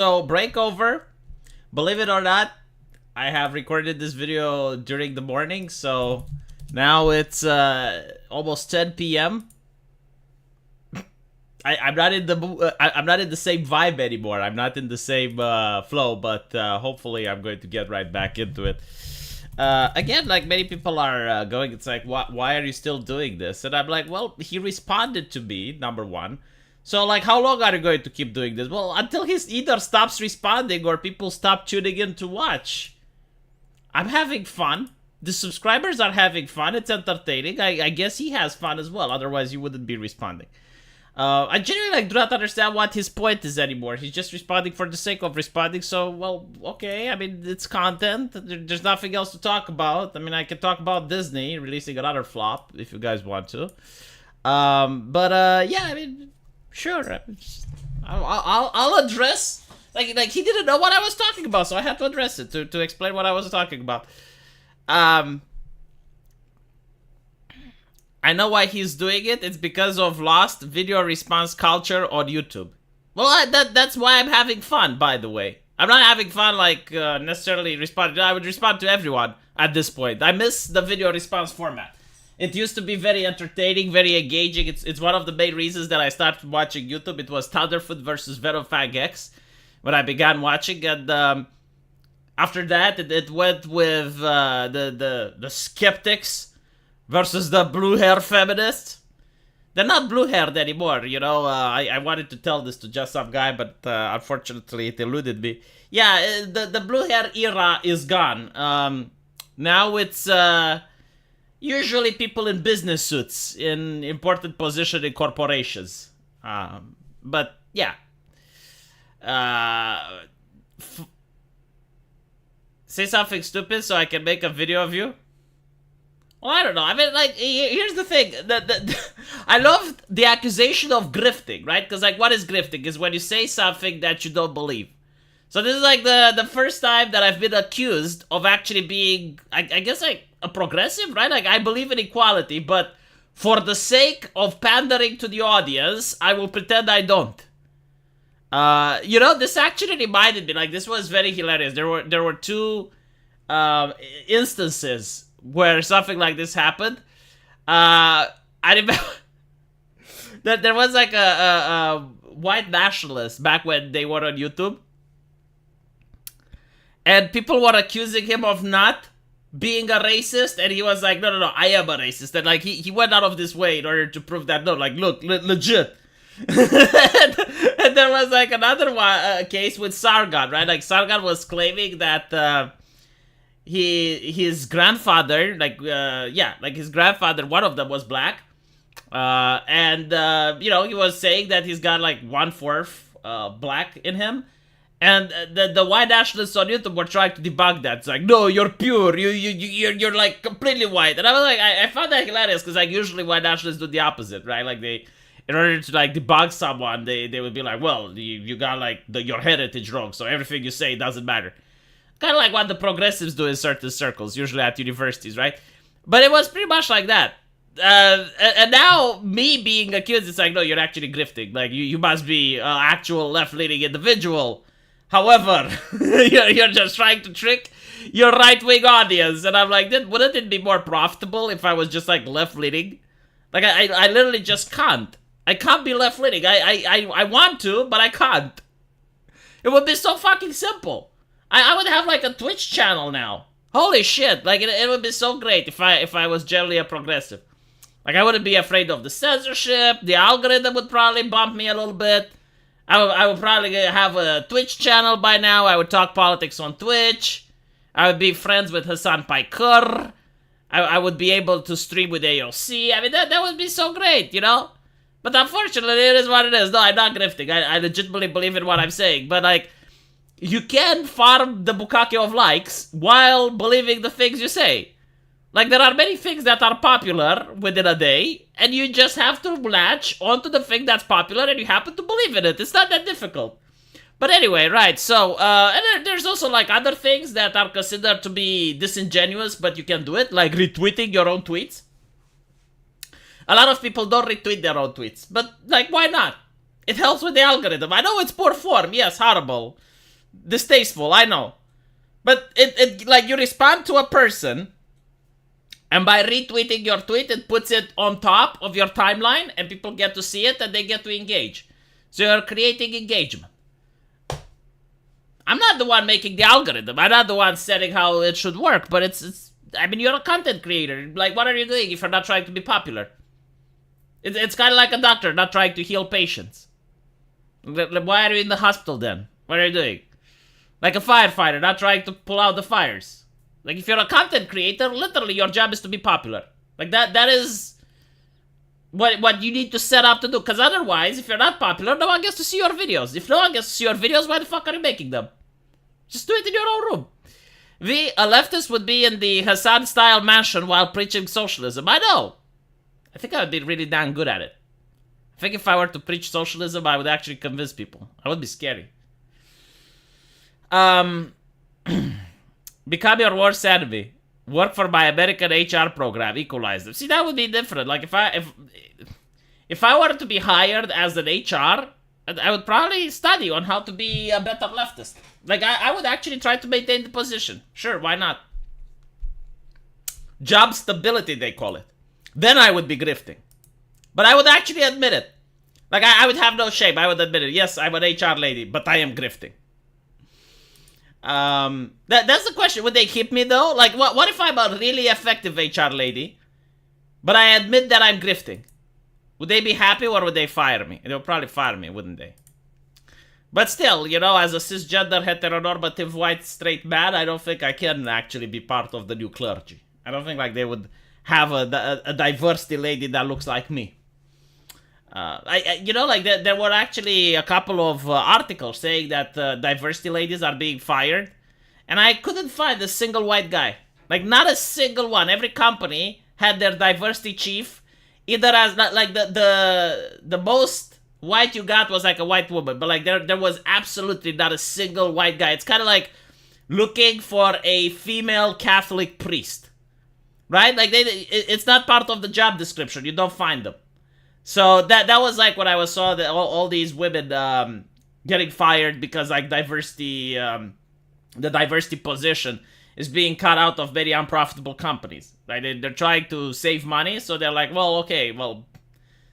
So, breakover. Believe it or not, I have recorded this video during the morning, so now it's almost 10 p.m. I'm not in the I'm not in the same vibe anymore. I'm not in the same flow, but hopefully I'm going to get right back into it. Again, like many people are going, it's like, why are you still doing this? And I'm like, well, he responded to me, number one. So, like, how long are you going to keep doing this? Well, until he either stops responding or people stop tuning in to watch. I'm having fun. The subscribers are having fun. It's entertaining. I guess he has fun as well. Otherwise, you wouldn't be responding. I genuinely do not understand what his point is anymore. He's just responding for the sake of responding. So, well, okay. I mean, it's content. There's nothing else to talk about. I mean, I could talk about Disney releasing another flop if you guys want to. Yeah, I mean, sure. I'll address. Like he didn't know what I was talking about, so I had to address it to explain what I was talking about. I know why he's doing it. It's because of lost video response culture on YouTube. Well, that's why I'm having fun, by the way. I'm not having fun like necessarily responding. I would respond to everyone at this point. I miss the video response format. It used to be very entertaining, very engaging. It's one of the main reasons that I started watching YouTube. It was Thunderfoot versus Verofang X when I began watching, and after that, it went with the skeptics versus the blue-hair feminists. They're not blue-haired anymore, you know. I wanted to tell this to just some guy, but unfortunately it eluded me. Yeah, the blue-hair era is gone. Now it's usually people in business suits in important position in corporations. But yeah. Say something stupid so I can make a video of you? Well, I don't know. I mean, like, here's the thing. I love the accusation of grifting, right? Because, like, what is grifting? Is when you say something that you don't believe. So this is, like, the first time that I've been accused of actually being, I guess, like, a progressive, right? Like, I believe in equality, but for the sake of pandering to the audience, I will pretend I don't. You know, this actually reminded me, like, this was very hilarious. There were two instances where something like this happened. I remember that there was like a white nationalist back when they were on YouTube, and people were accusing him of not being a racist, and he was like, no, I am a racist. And like he went out of this way in order to prove that, no, like, look, legit. And there was like another one, case with Sargon, right? Like Sargon was claiming that his grandfather, like his grandfather, one of them was black, and you know, he was saying that he's got like 1/4 black in him, and the white nationalists on YouTube were trying to debunk that. It's like, no, you're pure, you're like completely white, and I was like, I found that hilarious because like usually white nationalists do the opposite, right? Like they, in order to like debug someone, they would be like, well, you got like your heritage wrong, so everything you say doesn't matter. Kind of like what the progressives do in certain circles, usually at universities, right? But it was pretty much like that. And now, me being accused, it's like, no, you're actually grifting. Like, you must be an actual left-leaning individual. However, you're just trying to trick your right-wing audience. And I'm like, wouldn't it be more profitable if I was just, like, left-leaning? Like, I literally just can't. I can't be left-leaning. I want to, but I can't. It would be so fucking simple. I would have like a Twitch channel now. Holy shit! Like it would be so great if I was generally a progressive. Like I wouldn't be afraid of the censorship. The algorithm would probably bump me a little bit. I would probably have a Twitch channel by now. I would talk politics on Twitch. I would be friends with Hassan Paikur. I would be able to stream with AOC. I mean that would be so great, you know. But unfortunately, it is what it is. No, I'm not grifting. I legitimately believe in what I'm saying. But like, you can farm the bukkake of likes while believing the things you say. Like, there are many things that are popular within a day, and you just have to latch onto the thing that's popular, and you happen to believe in it. It's not that difficult. But anyway, right, so, and there's also, like, other things that are considered to be disingenuous, but you can do it, like retweeting your own tweets. A lot of people don't retweet their own tweets, but, like, why not? It helps with the algorithm. I know it's poor form, yes, horrible. Distasteful, I know. But it like you respond to a person, and by retweeting your tweet, it puts it on top of your timeline, and people get to see it, and they get to engage. So you're creating engagement. I'm not the one making the algorithm. I'm not the one setting how it should work, but it's I mean, you're a content creator. Like, what are you doing if you're not trying to be popular? It's kind of like a doctor not trying to heal patients. Why are you in the hospital then? What are you doing? Like a firefighter not trying to pull out the fires. Like, if you're a content creator, literally your job is to be popular. Like, that is what you need to set up to do. Because otherwise, if you're not popular, no one gets to see your videos. If no one gets to see your videos, why the fuck are you making them? Just do it in your own room. A leftist would be in the Hassan-style mansion while preaching socialism. I know. I think I would be really damn good at it. I think if I were to preach socialism, I would actually convince people. I would be scary. Become your worst enemy. Work for my American HR program. Equalize them. See, that would be different. Like, if I were to be hired as an HR, I would probably study on how to be a better leftist. Like, I would actually try to maintain the position. Sure, why not? Job stability, they call it. Then I would be grifting. But I would actually admit it. Like, I would have no shame. I would admit it. Yes, I'm an HR lady, but I am grifting. That's the question. Would they keep me, though? Like, what if I'm a really effective HR lady, but I admit that I'm grifting? Would they be happy, or would they fire me? They would probably fire me, wouldn't they? But still, you know, as a cisgender, heteronormative, white, straight man, I don't think I can actually be part of the new clergy. I don't think, like, they would have a diversity lady that looks like me. You know, like, there were actually a couple of articles saying that diversity ladies are being fired, and I couldn't find a single white guy. Like, not a single one. Every company had their diversity chief, either as, like, the most white you got was like a white woman, but like there was absolutely not a single white guy. It's kind of like looking for a female Catholic priest, right? Like, it's not part of the job description. You don't find them. So that was like what I saw, that all these women getting fired because, like, diversity, the diversity position is being cut out of very unprofitable companies, right? They're trying to save money, so they're like, well, okay, well,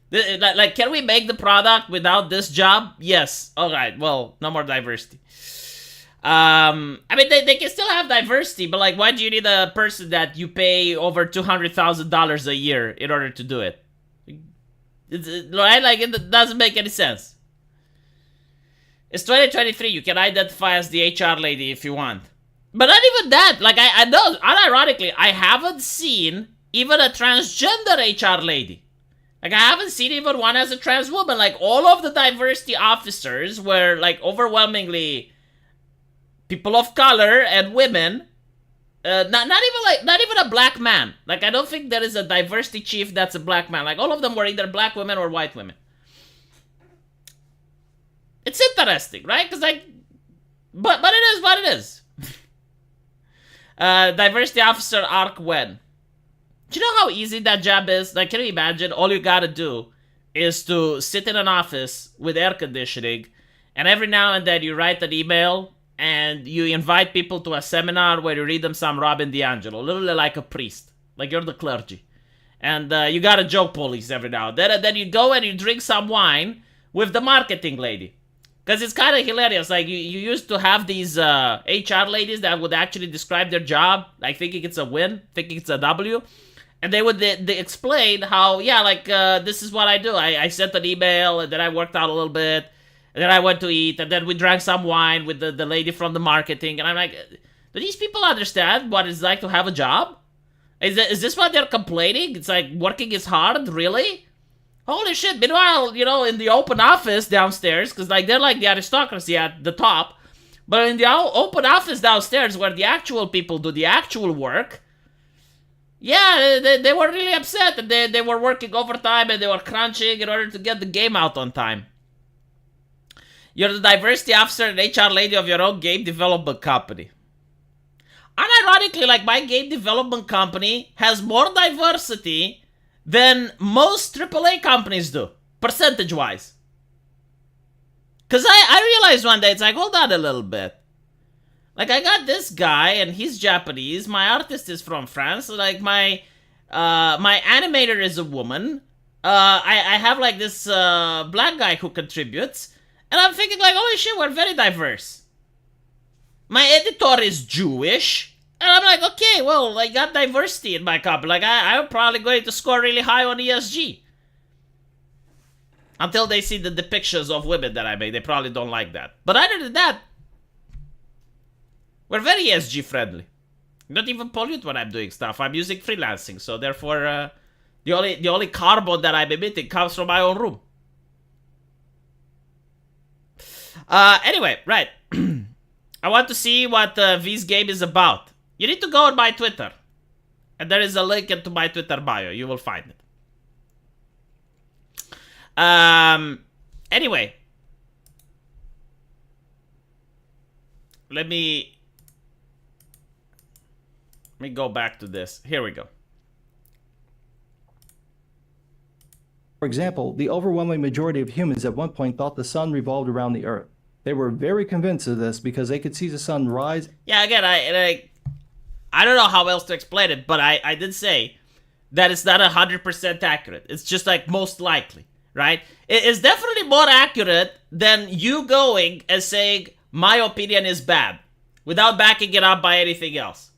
like, can we make the product without this job? Yes. All right. Well, no more diversity. I mean, they can still have diversity, but, like, why do you need a person that you pay over $200,000 a year in order to do it? Right? Like, it doesn't make any sense. It's 2023. You can identify as the HR lady if you want. But not even that. Like, I know, unironically, I haven't seen even a transgender HR lady. Like, I haven't seen even one as a trans woman. Like, all of the diversity officers were, like, overwhelmingly people of color and women. Not even a black man. Like, I don't think there is a diversity chief that's a black man. Like, all of them were either black women or white women. It's interesting, right? Because, like, but it is what it is. Diversity officer Arc Wen. Do you know how easy that job is? Like, can you imagine? All you gotta do is to sit in an office with air conditioning, and every now and then you write an email and you invite people to a seminar where you read them some Robin DiAngelo, literally like a priest. Like, you're the clergy. And you got a joke police every now and then. And then you go and you drink some wine with the marketing lady. Because it's kind of hilarious. Like, you used to have these HR ladies that would actually describe their job, like, thinking it's a win, thinking it's a W. And they would they explain how, yeah, like, this is what I do. I sent an email, and then I worked out a little bit, and then I went to eat, and then we drank some wine with the lady from the marketing. And I'm like, do these people understand what it's like to have a job? Is this what they're complaining? It's like, working is hard? Really? Holy shit. Meanwhile, you know, in the open office downstairs, because, like, they're like the aristocracy at the top, but in the open office downstairs where the actual people do the actual work, yeah, they were really upset, and they were working overtime, and they were crunching in order to get the game out on time. You're the diversity officer and HR lady of your own game development company. Unironically, like, my game development company has more diversity than most AAA companies do, percentage-wise. Because I realized one day, it's like, hold on a little bit. Like, I got this guy, and he's Japanese. My artist is from France. Like, my animator is a woman. I have, like, this black guy who contributes. And I'm thinking, like, holy shit, we're very diverse. My editor is Jewish. And I'm like, okay, well, I got diversity in my company. Like, I'm probably going to score really high on ESG. Until they see the depictions of women that I made. They probably don't like that. But other than that, we're very ESG friendly. Don't even pollute when I'm doing stuff. I'm using freelancing, so therefore, the only carbon that I'm emitting comes from my own room. Anyway, right. I want to see what V's game is about. You need to go on my Twitter. And there is a link into my Twitter bio. You will find it. Anyway. Let me go back to this. Here we go. For example, the overwhelming majority of humans at one point thought the sun revolved around the earth. They were very convinced of this because they could see the sun rise. Yeah, again, I don't know how else to explain it, but I did say that it's not 100% accurate. It's just like most likely, right? It is definitely more accurate than you going and saying, my opinion is bad, without backing it up by anything else.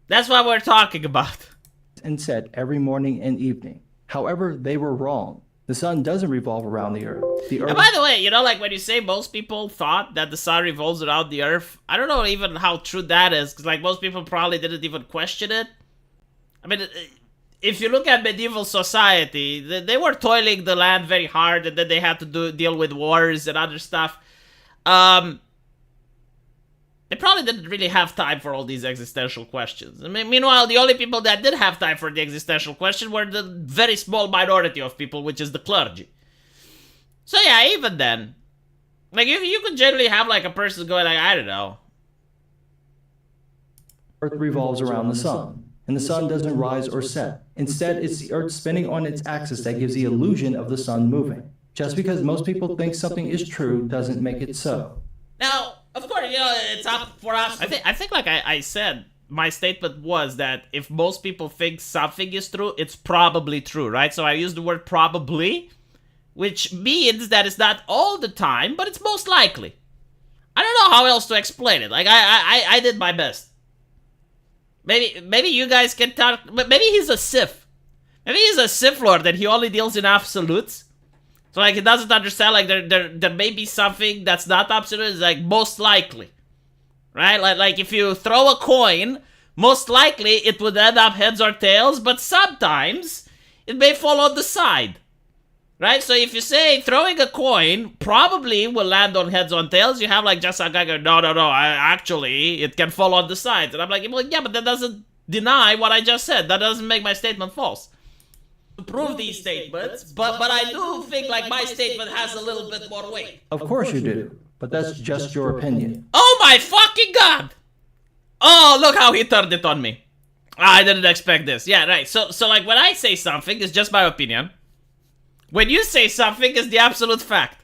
That's what we're talking about. And set every morning and evening. However, they were wrong. The sun doesn't revolve around the earth. And by the way, you know, like when you say most people thought that the sun revolves around the earth, I don't know even how true that is, because like most people probably didn't even question it. I mean, if you look at medieval society, they were toiling the land very hard, and then they had to deal with wars and other stuff. They probably didn't really have time for all these existential questions. I mean, meanwhile, the only people that did have time for the existential question were the very small minority of people, which is the clergy. So yeah, even then, like you could generally have like a person going like, I don't know. Earth revolves around the sun, and the sun doesn't rise or set. Instead, it's the earth spinning on its axis that gives the illusion of the sun moving. Just because most people think something is true doesn't make it so. Now, of course, you know, it's up for us. I think like I said, my statement was that if most people think something is true, it's probably true, right? So I used the word probably, which means that it's not all the time, but it's most likely. I don't know how else to explain it. Like, I did my best. Maybe you guys can talk. Maybe he's a Sith. Maybe he's a Sith Lord and he only deals in absolutes. So, like, he doesn't understand, like, there may be something that's not absolute. It's, like, most likely. Right? Like, if you throw a coin, most likely it would end up heads or tails, but sometimes it may fall on the side. Right? So, if you say throwing a coin probably will land on heads or tails, you have, like, just a guy go, no, actually, it can fall on the sides. And I'm like, well, yeah, but that doesn't deny what I just said. That doesn't make my statement false. To prove these statements, but I do think like my statement has a little bit more weight. Of course you do, but that's just your opinion. Oh my fucking god! Oh, look how he turned it on me. I didn't expect this. Yeah, right. So like when I say something, it's just my opinion. When you say something, it's the absolute fact.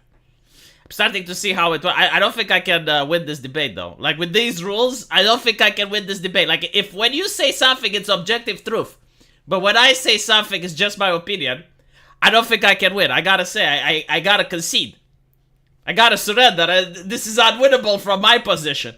I'm starting to see how it works. I don't think I can win this debate though. Like with these rules, I don't think I can win this debate. Like if when you say something, it's objective truth. But when I say something is just my opinion, I don't think I can win. I gotta say, I gotta concede. I gotta surrender. This is unwinnable from my position.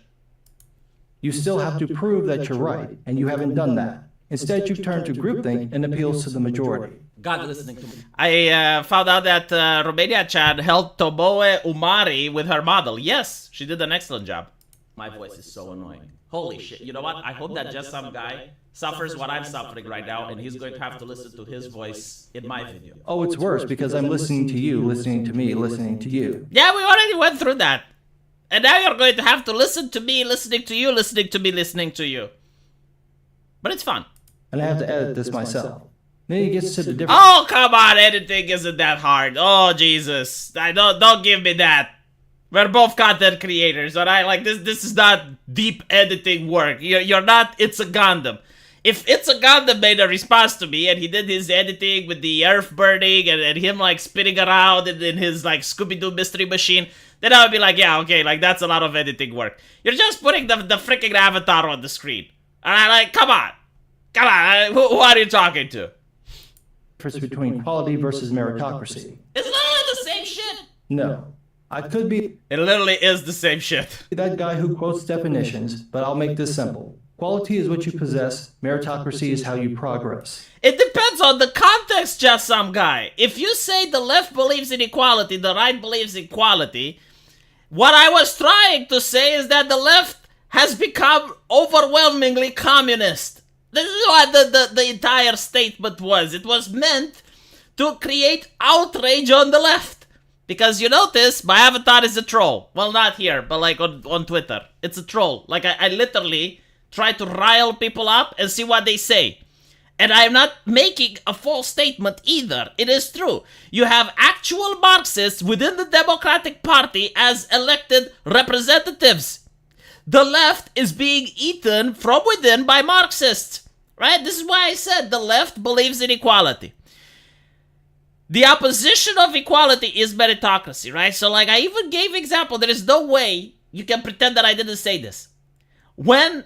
You still have to prove that you're right, and you haven't done that. Instead, you turn to groupthink and appeals to the majority. God listening to me. I found out that Romania-chan helped Tomoe Umari with her model. Yes, she did an excellent job. My voice is so annoying. Holy shit. You know what? I hope that just some guy suffers what I'm suffering right now, and he's going to have to listen to his voice in my video. Oh, it's worse because I'm listening to you, listening to me, listening to you. Yeah, we already went through that. And now you're going to have to listen to me, listening to you, listening to me, listening to you. But it's fun. And I have to edit this myself. Then he gets to the different... Oh, come on, editing isn't that hard. Oh, Jesus. Don't give me that. We're both content creators, alright? Like, this is not deep editing work. You're not It's a Gundam. If It's a Gundam made a response to me and he did his editing with the earth burning and him, like, spinning around in his, like, Scooby-Doo mystery machine, then I would be like, yeah, okay, like that's a lot of editing work. You're just putting the freaking avatar on the screen. And I'm like, come on, who are you talking to? Difference between quality versus meritocracy. It's literally the same shit. No. I could be It literally is the same shit. that guy who quotes definitions, but I'll make this simple. Quality is what you possess, meritocracy is how you progress. It depends on the context, just some guy. If you say the left believes in equality, the right believes in equality, what I was trying to say is that the left has become overwhelmingly communist. This is what the entire statement was. It was meant to create outrage on the left. Because you notice, my avatar is a troll. Well, not here, but like on Twitter. It's a troll. Like I literally try to rile people up and see what they say. And I'm not making a false statement either. It is true. You have actual Marxists within the Democratic Party as elected representatives. The left is being eaten from within by Marxists. Right? This is why I said the left believes in equality. The opposition of equality is meritocracy, right? So like I even gave example. There is no way you can pretend that I didn't say this. When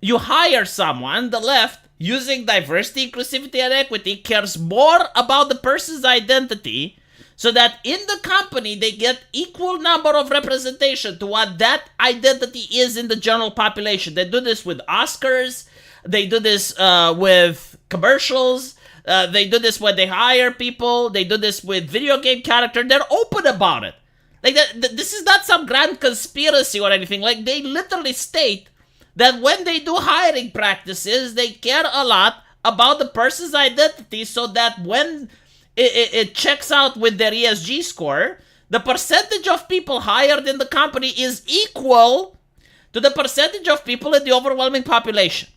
you hire someone, the left, using diversity, inclusivity, and equity, cares more about the person's identity so that in the company they get equal number of representation to what that identity is in the general population. They do this with Oscars. They do this with commercials. They do this when they hire people. They do this with video game characters. They're open about it. Like this is not some grand conspiracy or anything. Like they literally state that when they do hiring practices, they care a lot about the person's identity so that when it checks out with their ESG score, the percentage of people hired in the company is equal to the percentage of people in the overwhelming population.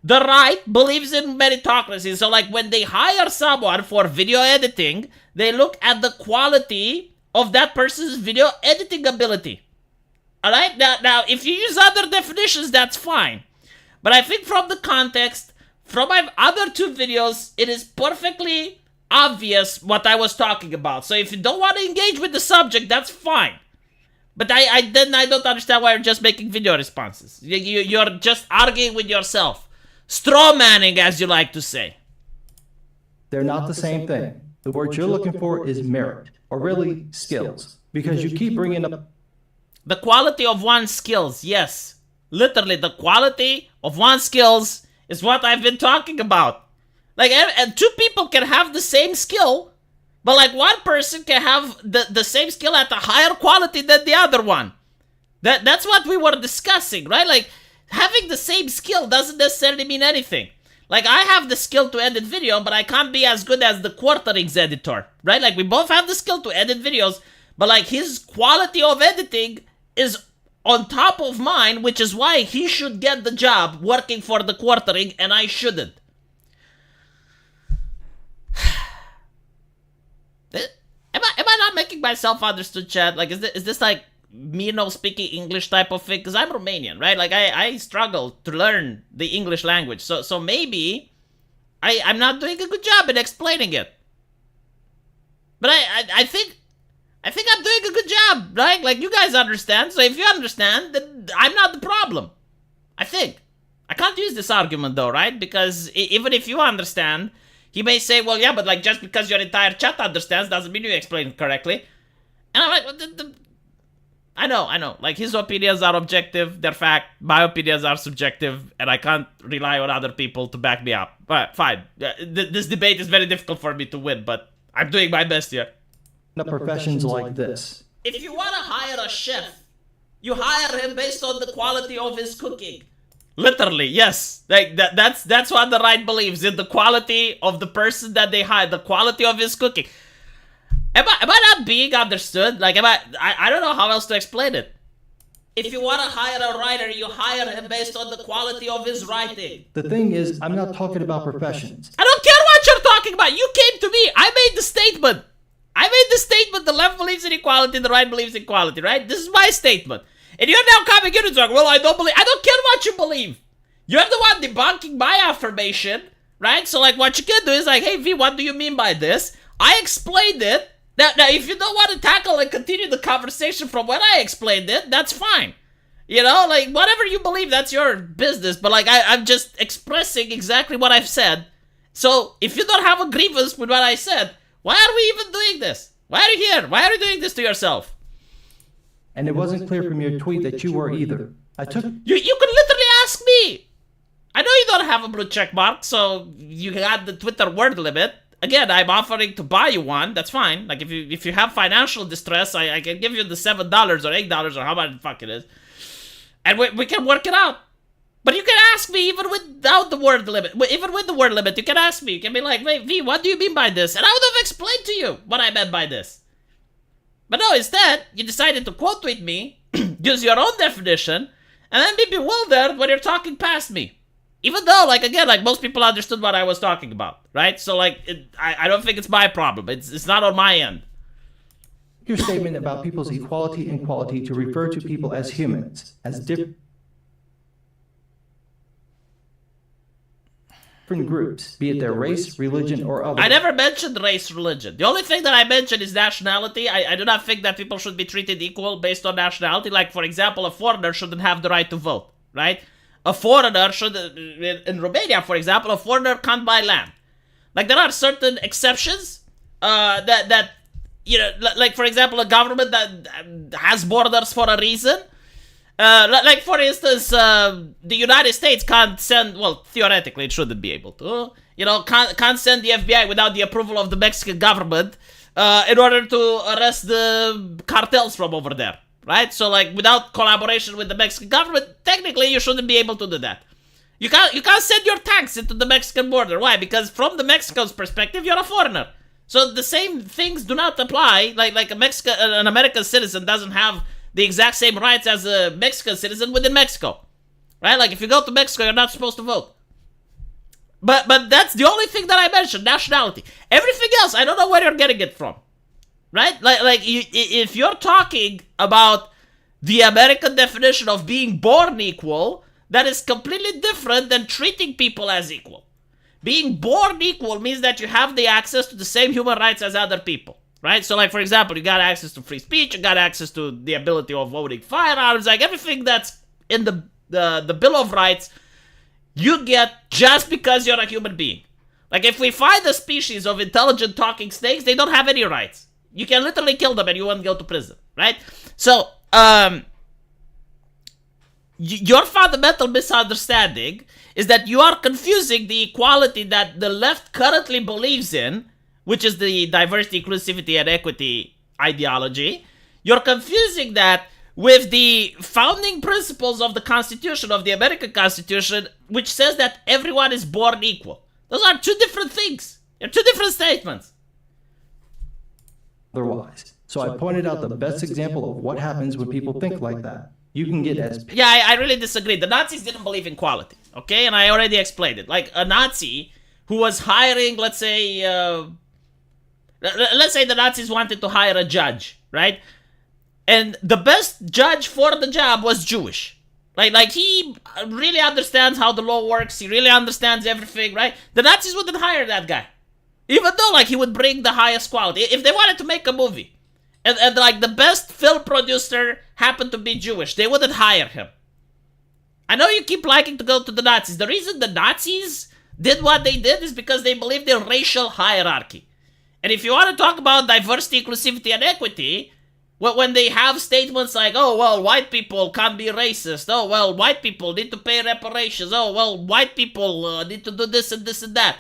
The right believes in meritocracy. So like when they hire someone for video editing, they look at the quality of that person's video editing ability. Alright? Now, if you use other definitions, that's fine. But I think from the context, from my other two videos, it is perfectly obvious what I was talking about. So if you don't want to engage with the subject, that's fine. But I don't understand why you're just making video responses. You're just arguing with yourself. Straw manning, as you like to say. They're not the same thing. The word you're looking for is merit, or really skills, because you keep bringing up the quality of one's skills, yes. Literally, the quality of one's skills is what I've been talking about. Like, and two people can have the same skill, but like one person can have the same skill at a higher quality than the other one. That's what we were discussing, right? Like, having the same skill doesn't necessarily mean anything. Like, I have the skill to edit video, but I can't be as good as the Quarterings editor, right? Like, we both have the skill to edit videos, but like his quality of editing is on top of mine, which is why he should get the job working for the Quartering and I shouldn't. Am I not making myself understood, chat? Like, is this like me no speaking English type of thing? Because I'm Romanian, right? Like, I struggle to learn the English language. So maybe I'm not doing a good job in explaining it. But I think I'm doing a good job, right? Like, you guys understand. So if you understand, then I'm not the problem. I think. I can't use this argument though, right? Because even if you understand, he may say, well, yeah, but like just because your entire chat understands doesn't mean you explain it correctly. And I'm like, I know. Like, his opinions are objective, they're fact. My opinions are subjective, and I can't rely on other people to back me up. But fine. This debate is very difficult for me to win, but I'm doing my best here. Professions like this. If you want to hire a chef, you hire him based on the quality of his cooking. Literally, yes. Like that's what the right believes in, the quality of the person that they hire, the quality of his cooking. Am I not being understood? Like, I don't know how else to explain it. If you want to hire a writer, you hire him based on the quality of his writing. The thing is, I'm not talking about professions. I don't care what you're talking about. You came to me. I made the statement. The left believes in equality, the right believes in equality, right? This is my statement. And you're now coming in and saying, well, I don't care what you believe. You're the one debunking my affirmation, right? So, like, what you can do is like, hey, V, what do you mean by this? I explained it, Now, if you don't want to tackle and continue the conversation from when I explained it, that's fine. You know, like, whatever you believe, that's your business. But, like, I'm just expressing exactly what I've said. So, if you don't have a grievance with what I said, why are we even doing this? Why are you here? Why are you doing this to yourself? And it wasn't clear from your tweet that you were either. I took... You could literally ask me. I know you don't have a blue check mark, so you got the Twitter word limit. Again, I'm offering to buy you one. That's fine. Like, if you have financial distress, I can give you the $7 or $8 or how much the fuck it is. And we can work it out. But you can ask me even without the word limit. Even with the word limit, you can ask me. You can be like, wait, V, what do you mean by this? And I would have explained to you what I meant by this. But no, instead, you decided to quote tweet me, use your own definition, and then be bewildered when you're talking past me. Even though, like, again, like, most people understood what I was talking about, right? So, like, I don't think it's my problem. It's not on my end. Your statement about people's equality and quality to refer to people as humans, as different groups, be it their race, religion, or other. I never mentioned race, religion. The only thing that I mentioned is nationality. I do not think that people should be treated equal based on nationality. Like, for example, a foreigner shouldn't have the right to vote, right? A foreigner should, in Romania, for example, a foreigner can't buy land. Like, there are certain exceptions that you know, like, for example, a government that has borders for a reason. Like, for instance, the United States can't send, well, theoretically, it shouldn't be able to, you know, can't send the FBI without the approval of the Mexican government in order to arrest the cartels from over there. Right? So, like, without collaboration with the Mexican government, technically you shouldn't be able to do that. You can't send your tanks into the Mexican border. Why? Because from the Mexican's perspective, you're a foreigner. So the same things do not apply. Like an American citizen doesn't have the exact same rights as a Mexican citizen within Mexico. Right? Like, if you go to Mexico, you're not supposed to vote. But that's the only thing that I mentioned, nationality. Everything else, I don't know where you're getting it from. Right? Like if you're talking about the American definition of being born equal, that is completely different than treating people as equal. Being born equal means that you have the access to the same human rights as other people. Right? So, like, for example, you got access to free speech, you got access to the ability of voting firearms, like, everything that's in the Bill of Rights, you get just because you're a human being. Like, if we find a species of intelligent talking snakes, they don't have any rights. You can literally kill them and you won't go to prison, right? So, your fundamental misunderstanding is that you are confusing the equality that the left currently believes in, which is the diversity, inclusivity, and equity ideology. You're confusing that with the founding principles of the Constitution, of the American Constitution, which says that everyone is born equal. Those are two different things. They're two different statements. Otherwise. So I pointed out the best example of what happens when people think like that. You can get as... Yeah, I really disagree. The Nazis didn't believe in equality, okay? And I already explained it. Like, a Nazi who was hiring, let's say the Nazis wanted to hire a judge, right? And the best judge for the job was Jewish. Like he really understands how the law works. He really understands everything, right? The Nazis wouldn't hire that guy. Even though, like, he would bring the highest quality. If they wanted to make a movie, and like, the best film producer happened to be Jewish, they wouldn't hire him. I know you keep liking to go to the Nazis. The reason the Nazis did what they did is because they believed in racial hierarchy. And if you want to talk about diversity, inclusivity, and equity, when they have statements like, oh, well, white people can't be racist. Oh, well, white people need to pay reparations. Oh, well, white people need to do this and this and that.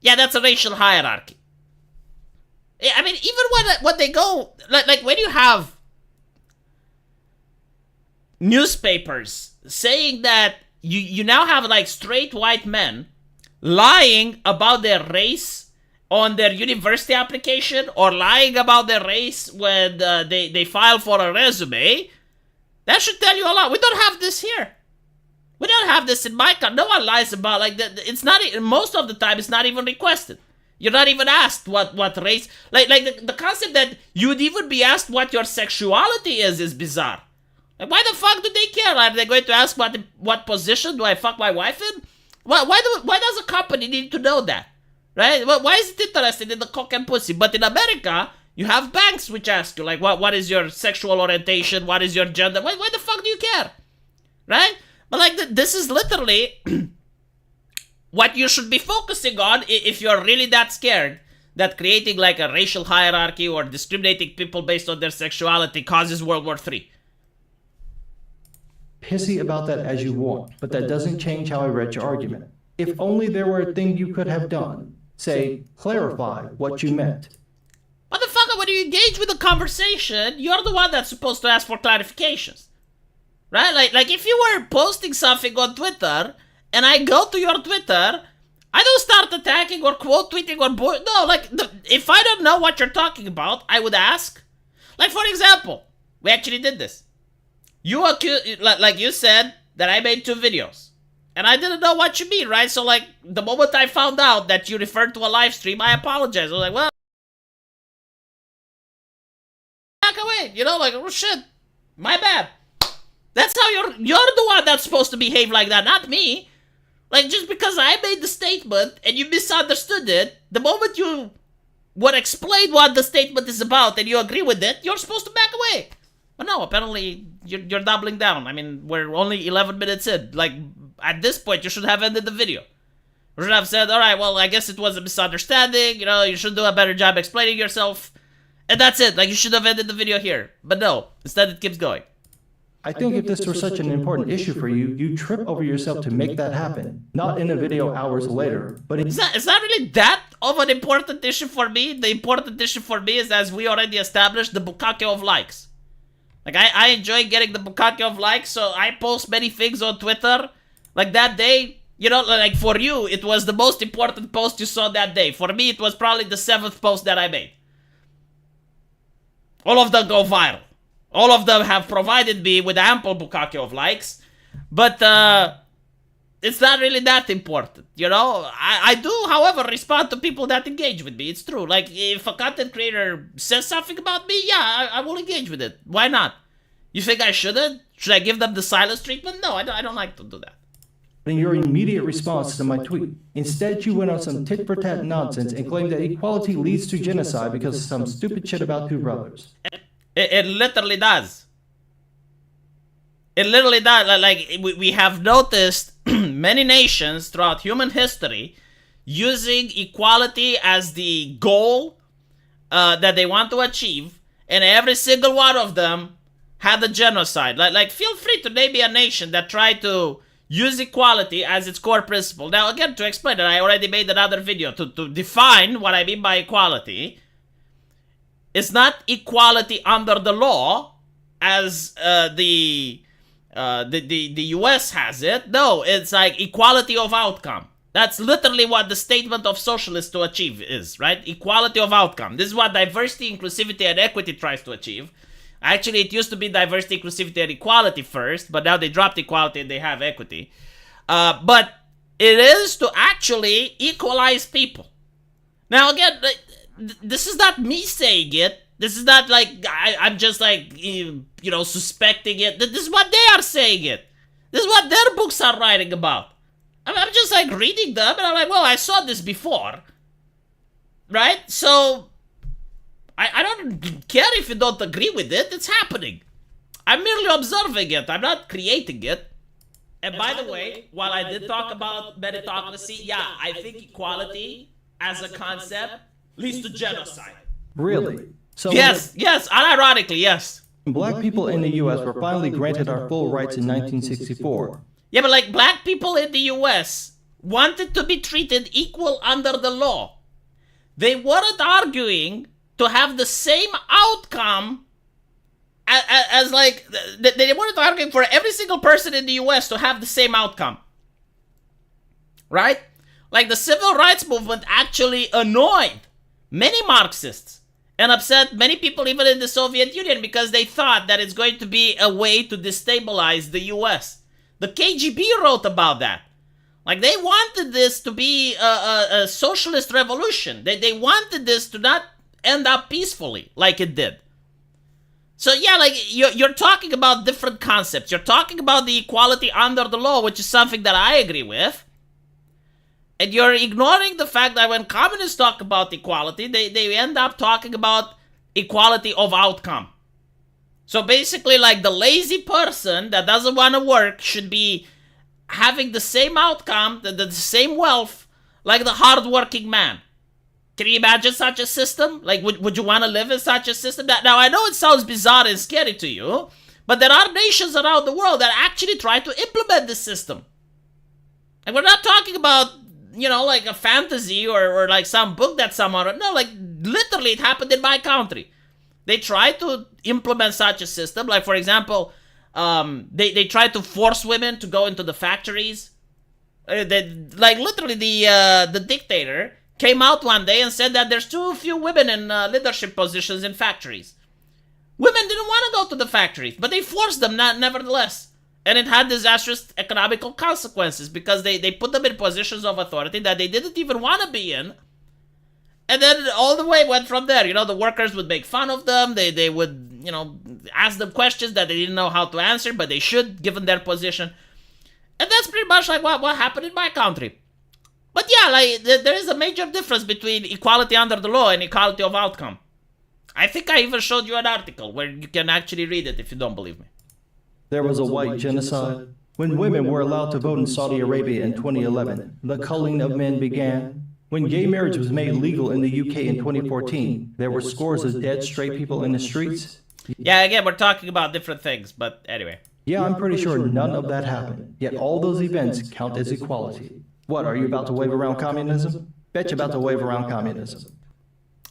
Yeah, that's a racial hierarchy. I mean, even when they go, like when you have newspapers saying that you now have, like, straight white men lying about their race on their university application, or lying about their race when they file for a resume, that should tell you a lot. We don't have this here. We don't have this in my country. No one lies about, like, it's not, most of the time it's not even requested. You're not even asked what race, like the concept that you would even be asked what your sexuality is bizarre. Like, why the fuck do they care? Are they going to ask what position do I fuck my wife in? Why does a company need to know that? right? Well, why is it interested in the cock and pussy? But in America, you have banks which ask you, like, what is your sexual orientation? What is your gender? Why the fuck do you care? Right? But, like, this is literally what you should be focusing on if you're really that scared that creating, like, a racial hierarchy or discriminating people based on their sexuality causes World War III. Pissy about that as you want, but that doesn't change how I read your argument. If only there were a thing you could have done. Say, clarify what you meant. Motherfucker, when you engage with a conversation, you're the one that's supposed to ask for clarifications. Right? Like if you were posting something on Twitter, and I go to your Twitter, I don't start attacking or quote tweeting or no, like, if I don't know what you're talking about, I would ask. Like, for example, we actually did this. You like you said that I made 2 videos. And I didn't know what you mean, right? So, like, the moment I found out that you referred to a live stream, I apologized. I was like, well, back away, you know, like, oh shit, my bad. That's how you're the one that's supposed to behave like that, not me. Like, just because I made the statement and you misunderstood it, the moment you would explain what the statement is about and you agree with it, you're supposed to back away. But no, apparently you're doubling down. I mean, we're only 11 minutes in. Like, at this point, you should have ended the video. You should have said, all right, well, I guess it was a misunderstanding. You know, you should do a better job explaining yourself. And that's it. Like, you should have ended the video here. But no, instead it keeps going. I think if this were such an important issue for you, you'd trip over yourself to make that happen. Not in a video hours later, but it's not really that of an important issue for me. The important issue for me is, as we already established, the bukkake of likes. Like, I enjoy getting the bukkake of likes, so I post many things on Twitter. Like, that day, you know, like, for you, it was the most important post you saw that day. For me, it was probably the 7th post that I made. All of them go viral. All of them have provided me with ample bukkake of likes. But, it's not really that important, you know? I do, however, respond to people that engage with me. It's true. Like, if a content creator says something about me, yeah, I will engage with it. Why not? You think I shouldn't? Should I give them the silence treatment? No, I don't like to do that. In your immediate response to my tweet, instead you went on some tit-for-tat nonsense and claimed that equality leads to genocide because of some stupid shit about 2 brothers. It literally does. It literally does. Like, we have noticed many nations throughout human history using equality as the goal that they want to achieve, and every single one of them had a genocide. Like, feel free to name me a nation that tried to use equality as its core principle. Now, again, to explain it, I already made another video to define what I mean by equality. It's not equality under the law, as the US has it. No, it's like equality of outcome. That's literally what the statement of socialists to achieve is, right? Equality of outcome. This is what diversity, inclusivity, and equity tries to achieve. Actually, it used to be diversity, inclusivity, and equality first, but now they dropped equality and they have equity. But it is to actually equalize people. Now, again, this is not me saying it. This is not like I'm just like, you know, suspecting it. This is what they are saying it. This is what their books are writing about. I'm just like reading them and I'm like, well, I saw this before. Right? So, I don't care if you don't agree with it. It's happening. I'm merely observing it. I'm not creating it. And by the way, while I did talk about meritocracy, yeah, I think equality as a concept leads to genocide. Really? So yes, unironically, yes. Black people in the US were finally granted our full rights in 1964. Yeah, but like, black people in the US wanted to be treated equal under the law. They weren't arguing to have the same outcome as like, they weren't arguing for every single person in the US to have the same outcome. Right? Like, the civil rights movement actually annoyed many Marxists and upset many people even in the Soviet Union because they thought that it's going to be a way to destabilize the US. The KGB wrote about that. Like, they wanted this to be a socialist revolution. They wanted this to not end up peacefully like it did. So yeah, like, you're talking about different concepts. You're talking about the equality under the law, which is something that I agree with. And you're ignoring the fact that when communists talk about equality, they end up talking about equality of outcome. So basically, like, the lazy person that doesn't want to work should be having the same outcome, the same wealth, like the hardworking man. Can you imagine such a system? Like, would you want to live in such a system? Now, I know it sounds bizarre and scary to you, but there are nations around the world that actually try to implement this system. And we're not talking about, like a fantasy or like some book that someone wrote. No, like, literally it happened in my country. They tried to implement such a system. Like, for example, they tried to force women to go into the factories. Literally, the dictator came out one day and said that there's too few women in leadership positions in factories. Women didn't want to go to the factories, but they forced them nevertheless. And it had disastrous economical consequences because they put them in positions of authority that they didn't even want to be in. And then all the way went from there. The workers would make fun of them. They would, ask them questions that they didn't know how to answer, but they should, given their position. And that's pretty much like what happened in my country. But yeah, like, there is a major difference between equality under the law and equality of outcome. I think I even showed you an article where you can actually read it if you don't believe me. There was a white genocide. When women were allowed to vote in Saudi Arabia in 2011, the culling of men began. When gay marriage was made legal in the UK in 2014, there were scores of dead straight people in the streets. Yeah, again, we're talking about different things, but anyway. Yeah, I'm pretty sure none of that happened. Yet all those events count as equality. What, are you about to wave around communism? Bet you're about to wave around communism.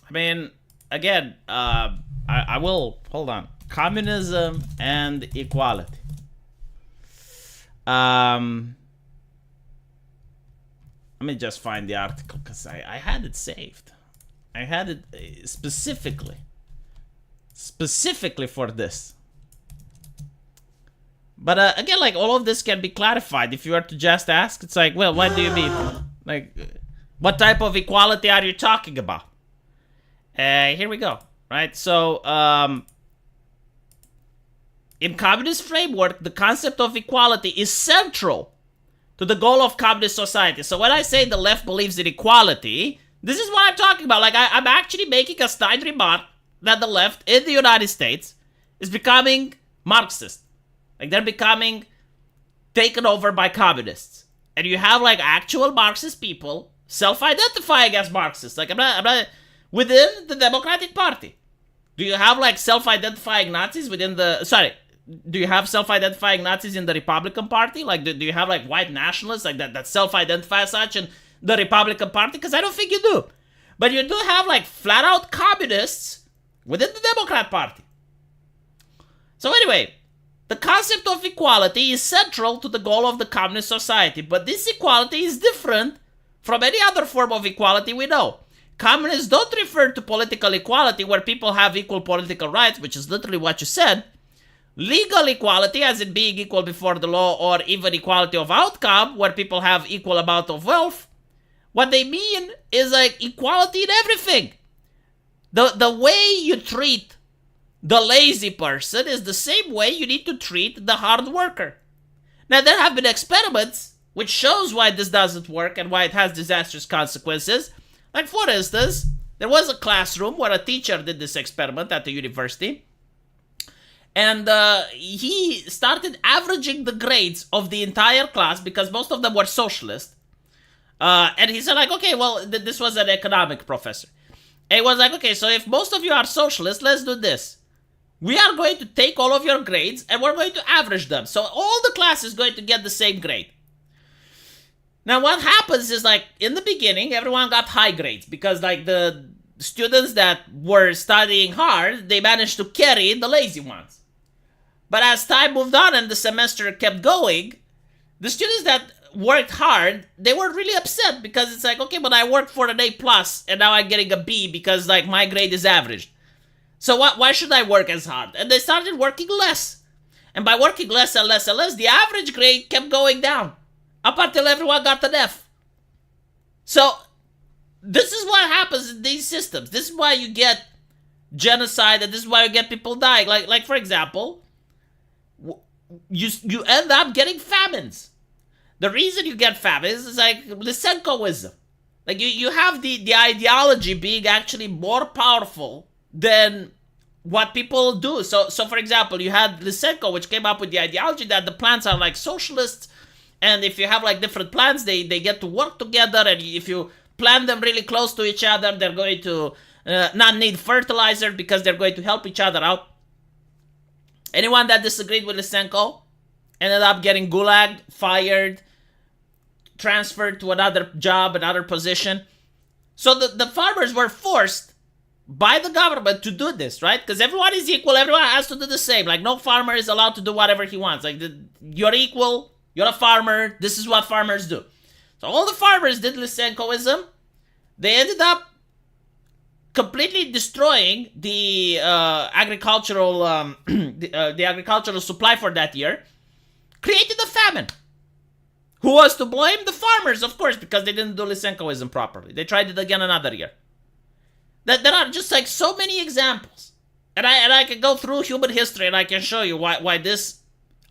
I mean, again, I will, hold on. Communism and equality. Let me just find the article because I had it saved. I had it specifically for this. But again, like, all of this can be clarified if you were to just ask. It's like, well, what do you mean? Like, what type of equality are you talking about? Here we go. Right? So, in communist framework, the concept of equality is central to the goal of communist society. So when I say the left believes in equality, this is what I'm talking about. Like, I'm actually making a snide remark that the left in the United States is becoming Marxist. Like, they're becoming taken over by communists. And you have, like, actual Marxist people self-identifying as Marxists. Like, I'm not within the Democratic Party. Do you have, like, self-identifying Nazis within the... Sorry. Do you have self-identifying Nazis in the Republican Party? Like, do you have, like, white nationalists, like, that self-identify as such in the Republican Party? Because I don't think you do. But you do have, like, flat-out communists within the Democrat Party. So anyway, the concept of equality is central to the goal of the communist society. But this equality is different from any other form of equality we know. Communists don't refer to political equality where people have equal political rights, which is literally what you said. Legal equality, as in being equal before the law, or even equality of outcome, where people have equal amount of wealth. What they mean is, like, equality in everything. The way you treat the lazy person is the same way you need to treat the hard worker. Now, there have been experiments which shows why this doesn't work and why it has disastrous consequences. Like, for instance, there was a classroom where a teacher did this experiment at the university. And he started averaging the grades of the entire class because most of them were socialist. And he said, like, okay, well, this was an economic professor. And he was like, okay, so if most of you are socialist, let's do this. We are going to take all of your grades and we're going to average them. So all the class is going to get the same grade. Now, what happens is, like, in the beginning, everyone got high grades because, like, the students that were studying hard, they managed to carry the lazy ones. But as time moved on and the semester kept going, the students that worked hard, they were really upset because it's like, okay, but I worked for an A+ and now I'm getting a B because, like, my grade is averaged. So why should I work as hard? And they started working less. And by working less and less and less, the average grade kept going down up until everyone got an F. So this is what happens in these systems. This is why you get genocide and this is why you get people dying. Like for example, you end up getting famines. the reason you get famine is like Lysenkoism. Like you have the ideology being actually more powerful than what people do. So for example, you had Lysenko, which came up with the ideology that the plants are like socialists, and if you have like different plants, they get to work together, and if you plant them really close to each other, they're going to not need fertilizer because they're going to help each other out. Anyone that disagreed with Lysenko ended up getting gulagged, fired, transferred to another job, another position. So the farmers were forced by the government to do this, right? Because everyone is equal, everyone has to do the same. Like, no farmer is allowed to do whatever he wants. Like, you're equal, you're a farmer, this is what farmers do. So all the farmers did Lysenkoism. They ended up completely destroying the agricultural the agricultural supply for that year, created a famine. Who was to blame? The farmers, of course, because they didn't do Lysenkoism properly. They tried it again another year. There are just like so many examples, and I can go through human history and I can show you why this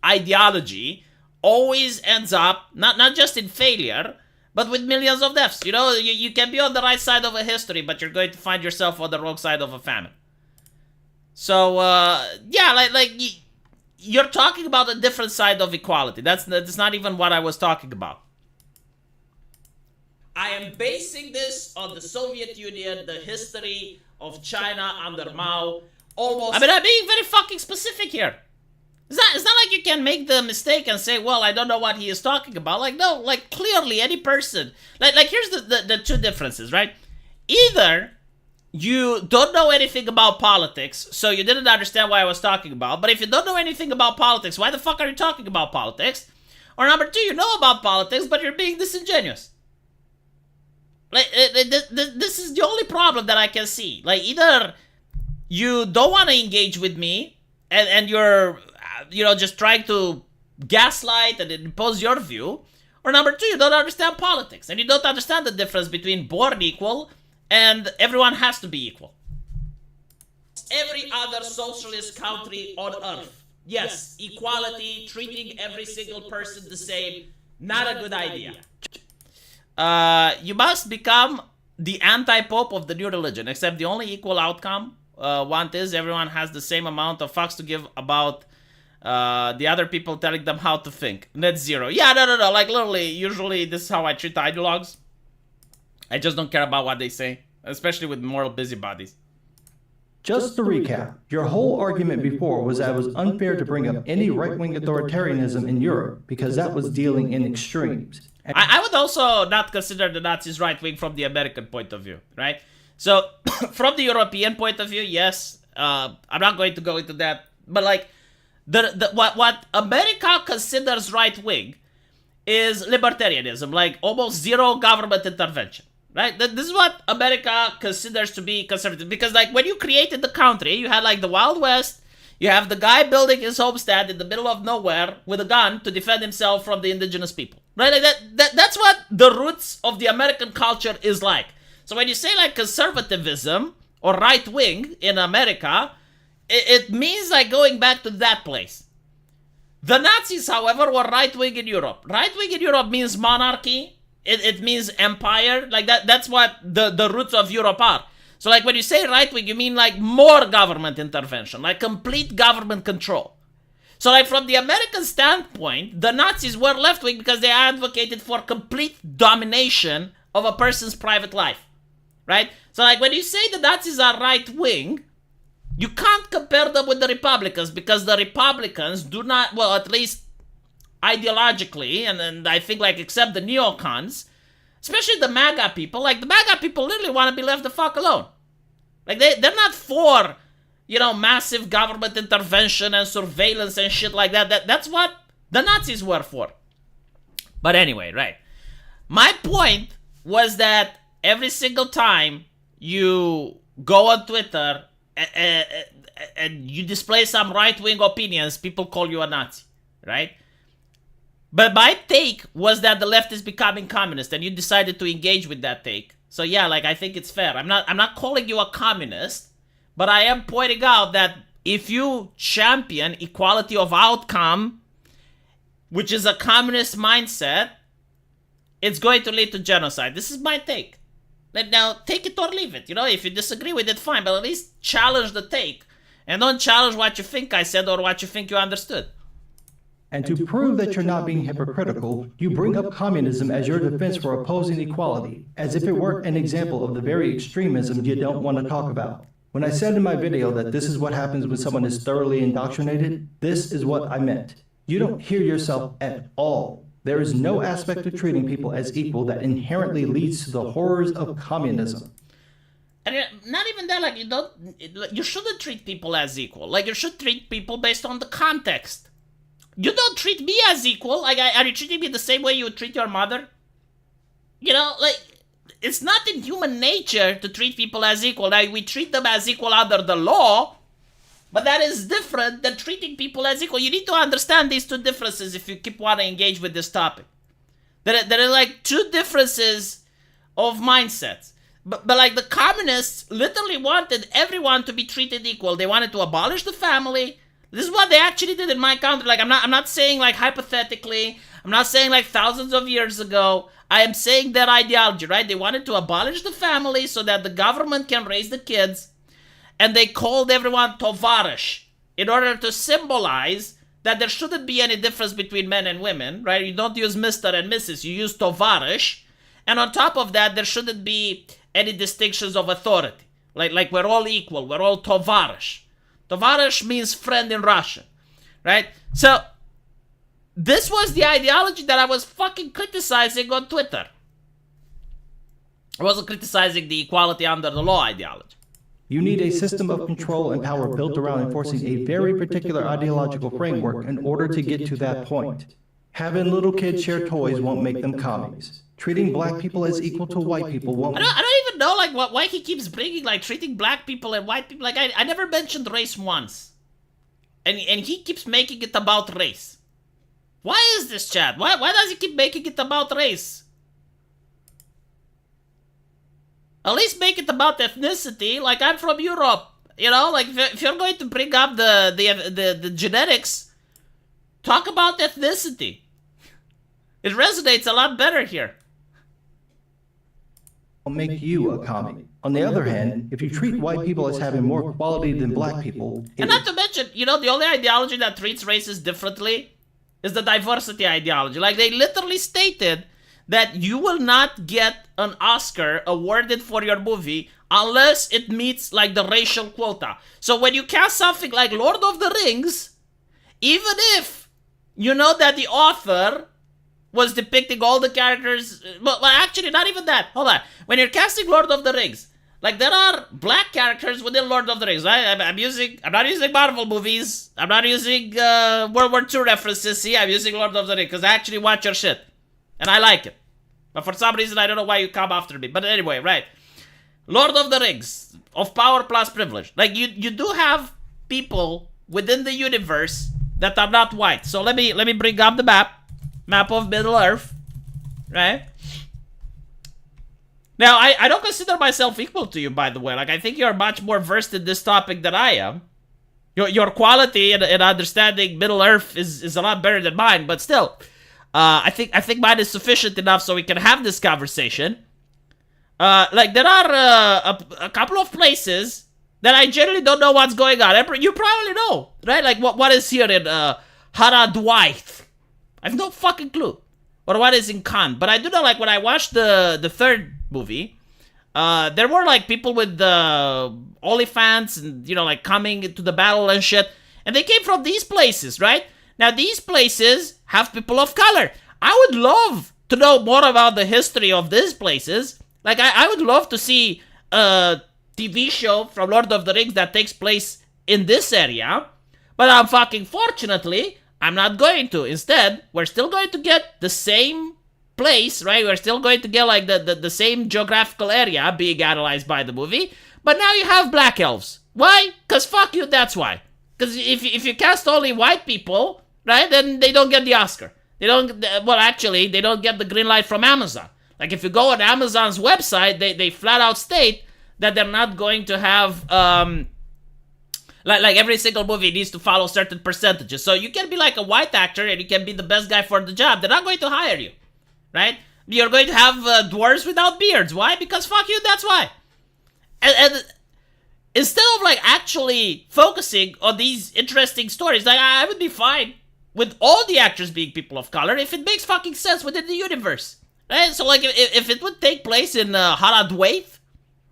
ideology always ends up not just in failure, but with millions of deaths. You know, you can be on the right side of a history, but you're going to find yourself on the wrong side of a famine. So yeah, you're talking about a different side of equality. That's not even what I was talking about. I am basing this on the Soviet Union, the history of China under Mao. Almost. I mean, I'm being very fucking specific here. It's not like you can make the mistake and say, well, I don't know what he is talking about. Like, no, like, clearly any person. Like here's the two differences, right? Either you don't know anything about politics, so you didn't understand what I was talking about. But if you don't know anything about politics, why the fuck are you talking about politics? Or number two, you know about politics, but you're being disingenuous. Like, this is the only problem that I can see. Like, either you don't want to engage with me, and you're, you know, just trying to gaslight and impose your view, or number two, you don't understand politics, and you don't understand the difference between born equal and everyone has to be equal. Every other socialist country on earth, yes, equality, treating every single person the same, not a good idea. You must become the anti-pope of the new religion, except the only equal outcome want is everyone has the same amount of fucks to give about the other people telling them how to think. Net zero. Yeah, no. Like, literally, usually this is how I treat ideologues. I just don't care about what they say, especially with moral busybodies. Just to recap, your whole argument before was that it was unfair to bring up any right-wing authoritarianism in Europe because that was dealing in extremes. I would also not consider the Nazis right-wing from the American point of view, right? So, from the European point of view, yes, I'm not going to go into that, but like, what America considers right-wing is libertarianism, like almost zero government intervention, right? This is what America considers to be conservative, because like when you created the country, you had like the Wild West, you have the guy building his homestead in the middle of nowhere with a gun to defend himself from the indigenous people, right? Like that's what the roots of the American culture is like. So when you say like conservatism or right-wing in America, it means like going back to that place. The Nazis, however, were right-wing in Europe. Right-wing in Europe means monarchy. It means empire. Like that's what the roots of Europe are. So like when you say right-wing, you mean like more government intervention, like complete government control. So like from the American standpoint, the Nazis were left-wing because they advocated for complete domination of a person's private life, right? So like when you say the Nazis are right-wing, you can't compare them with the Republicans because the Republicans do not, well, at least ideologically, and I think like except the neocons, especially the MAGA people, like the MAGA people literally want to be left the fuck alone. Like they're not for, you know, massive government intervention and surveillance and shit like that. That's what the Nazis were for. But anyway, right. My point was that every single time you go on Twitter and you display some right-wing opinions, people call you a Nazi, right? But my take was that the left is becoming communist, and you decided to engage with that take. So yeah, like I think it's fair. I'm not calling you a communist, but I am pointing out that if you champion equality of outcome, which is a communist mindset, it's going to lead to genocide. This is my take. Now, take it or leave it. If you disagree with it, fine, but at least challenge the take. And don't challenge what you think I said or what you think you understood. And to prove that you're not being hypocritical, you bring up communism as your defense for opposing equality, as if it weren't an example of the very extremism you don't want to talk about. When I said in my video that this is what happens when someone is thoroughly indoctrinated, this is what I meant. You don't hear yourself at all. There is no aspect of treating people as equal that inherently leads to the horrors of communism. And not even that, you shouldn't treat people as equal. You should treat people based on the context. You don't treat me as equal. Are you treating me the same way you would treat your mother? It's not in human nature to treat people as equal. Now, we treat them as equal under the law, but that is different than treating people as equal. You need to understand these two differences if you keep wanting to engage with this topic. There are two differences of mindsets. But the communists literally wanted everyone to be treated equal. They wanted to abolish the family. This is what they actually did in my country. I'm not saying hypothetically. I'm not saying thousands of years ago. I am saying their ideology, right? They wanted to abolish the family so that the government can raise the kids. And they called everyone tovarish in order to symbolize that there shouldn't be any difference between men and women, right? You don't use Mr. and Mrs. You use tovarish. And on top of that, there shouldn't be any distinctions of authority. Like we're all equal. We're all tovarish. Tovarish means friend in Russian, right? So, this was the ideology that I was fucking criticizing on Twitter. I wasn't criticizing the equality under the law ideology. You need a system of control and power built around enforcing a very particular ideological framework in order to get to that point. Having little kids share toys won't make them commies. Treating black people as equal to white people won't... I don't even know why he keeps bringing treating black people and white people. I never mentioned race once. And he keeps making it about race. Why is this, Chad? Why does he keep making it about race? At least make it about ethnicity. I'm from Europe. If you're going to bring up the genetics, talk about ethnicity. It resonates a lot better here. Will make you a commie. On the other hand, if you treat white people as having more quality than black people... And not to mention, the only ideology that treats races differently is the diversity ideology. They literally stated that you will not get an Oscar awarded for your movie unless it meets the racial quota. So when you cast something like Lord of the Rings, even if you know that the author was depicting all the characters, well actually not even that, hold on. When you're casting Lord of the Rings, there are black characters within Lord of the Rings, right? I'm not using Marvel movies, I'm not using World War II references, see, I'm using Lord of the Rings, because I actually watch your shit. And I like it. But for some reason, I don't know why you come after me. But anyway, right. Lord of the Rings, of power plus privilege. You do have people within the universe that are not white. So let me bring up the map of Middle Earth, right? Now, I don't consider myself equal to you, by the way. I think you're much more versed in this topic than I am. Your quality and understanding Middle Earth is a lot better than mine, but still... I think mine is sufficient enough so we can have this conversation. There are a couple of places that I generally don't know what's going on. You probably know, right? What is here in Haradwaith? I have no fucking clue. Or what is in Khan. But I do know, when I watched the third movie, there were, people with olifants and, coming to the battle and shit. And they came from these places, right? Now, these places have people of color. I would love to know more about the history of these places. I would love to see a TV show from Lord of the Rings that takes place in this area. But fortunately, I'm not going to. Instead, we're still going to get the same place, right? We're still going to get, the same geographical area being analyzed by the movie. But now you have black elves. Why? Because fuck you, that's why. Because if you cast only white people... right, then they don't get the Oscar. They don't get the green light from Amazon. If you go on Amazon's website, they flat out state that they're not going to have, every single movie needs to follow certain percentages. So you can be a white actor and you can be the best guy for the job. They're not going to hire you, right? You're going to have dwarves without beards. Why? Because fuck you, that's why. And instead of like actually focusing on these interesting stories, like I would be fine with all the actors being people of color if it makes fucking sense within the universe. Right? So like if it would take place in Haradwaith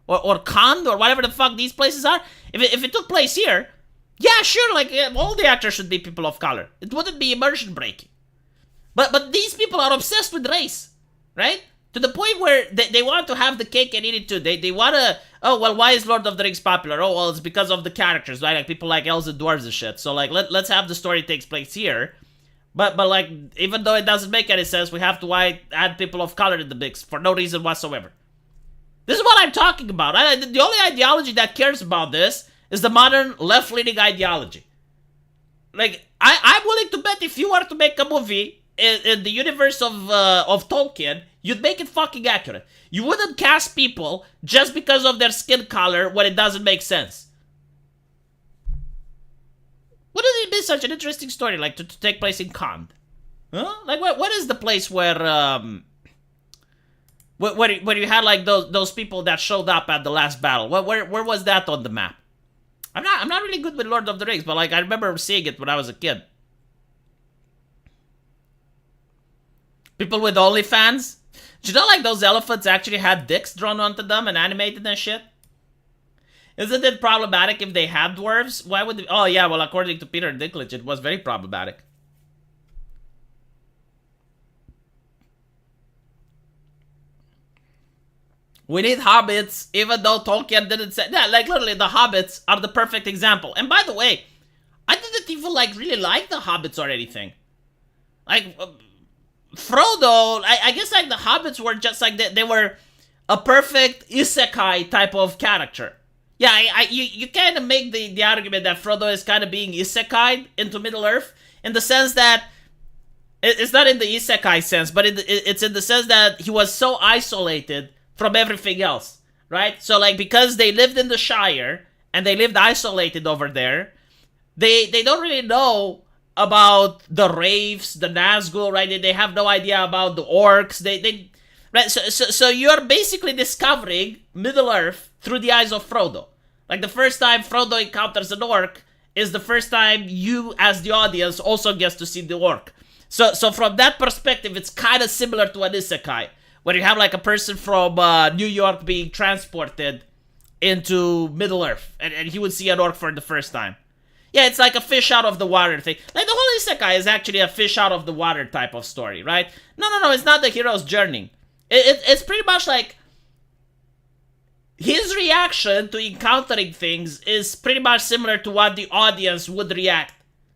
or Kand or whatever the fuck these places are, if it took place here, yeah, sure, like all the actors should be people of color. It wouldn't be immersion breaking. But these people are obsessed with race, right? To the point where they want to have the cake and eat it too. They want to, oh, well, why is Lord of the Rings popular? Oh, well, it's because of the characters, right? Like, people like elves and dwarves and shit. So, like, let's have the story takes place here. But like, even though it doesn't make any sense, we have to add people of color in the mix for no reason whatsoever. This is what I'm talking about. The only ideology that cares about this is the modern left-leaning ideology. Like, I'm willing to bet if you were to make a movie in the universe of Tolkien, you'd make it fucking accurate. You wouldn't cast people just because of their skin color when it doesn't make sense. Wouldn't it be such an interesting story, like, to take place in Kand? Huh? Like, what is the place where you had, like, those people that showed up at the last battle? Where was that on the map? I'm not really good with Lord of the Rings, but, like, I remember seeing it when I was a kid. People with OnlyFans? Do you know, like, those elephants actually had dicks drawn onto them and animated and shit? Isn't it problematic if they had dwarves? Why would they... Oh, yeah, well, according to Peter Dinklage, it was very problematic. We need hobbits, even though Tolkien didn't say... Yeah, like, literally, the hobbits are the perfect example. And by the way, I didn't even, like, really like the hobbits or anything. Like... Frodo, I guess, like, the hobbits were just, like, they were a perfect isekai type of character. Yeah, you kind of make the argument that Frodo is kind of being isekai'd into Middle-earth, in the sense that, it's not in the isekai sense, but it's in the sense that he was so isolated from everything else, right? So, like, because they lived in the Shire, and they lived isolated over there, they don't really know about the Wraiths, the Nazgul, right? They have no idea about the orcs. Right? So you're basically discovering Middle-earth through the eyes of Frodo. Like, the first time Frodo encounters an orc is the first time you, as the audience, also gets to see the orc. So from that perspective, it's kind of similar to an isekai, where you have, like, a person from New York being transported into Middle-earth, and he would see an orc for the first time. Yeah, it's like a fish out of the water thing. Like, the whole isekai is actually a fish out of the water type of story, right? No, it's not the hero's journey. It's pretty much like his reaction to encountering things is pretty much similar to what the audience would react,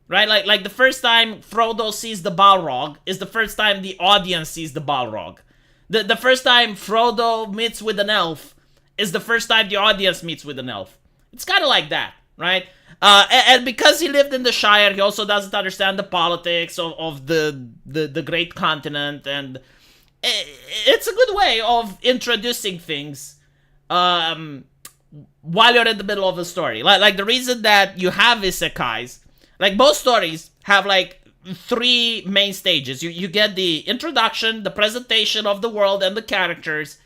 right? Like the first time Frodo sees the Balrog is the first time the audience sees the Balrog. The first time Frodo meets with an elf is the first time the audience meets with an elf. It's kind of like that, right? And because he lived in the Shire, he also doesn't understand the politics of the great continent, and it's a good way of introducing things while you're in the middle of a story. Like the reason that you have isekais, like most stories have like 3 main stages. You get the introduction, the presentation of the world and the characters,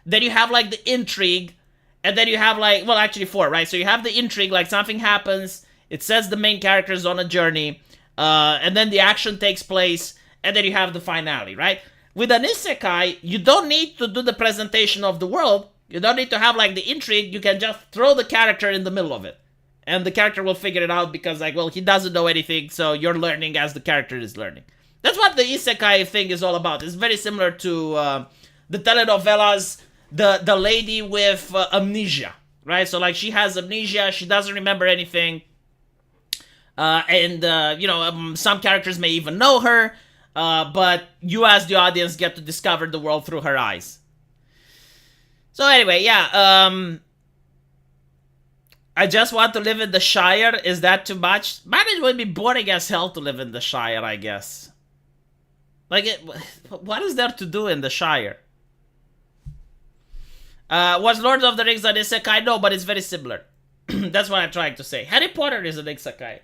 then you have like the intrigue, and then you have like, well, actually 4, right? So you have the intrigue, like something happens, it says the main character's on a journey, and then the action takes place, and then you have the finale, right? With an isekai, you don't need to do the presentation of the world, you don't need to have like the intrigue, you can just throw the character in the middle of it. And the character will figure it out because, like, well, he doesn't know anything, so you're learning as the character is learning. That's what the isekai thing is all about. It's very similar to the telenovelas, the lady with amnesia, right? So, like, she has amnesia, she doesn't remember anything, and some characters may even know her, but you as the audience get to discover the world through her eyes. So anyway, yeah, I just want to live in the Shire. Is that too much? Man, it would be boring as hell to live in the Shire, I guess. Like, what is there to do in the Shire? Was Lord of the Rings an isekai? No, but it's very similar. That's what I'm trying to say. Harry Potter is an isekai.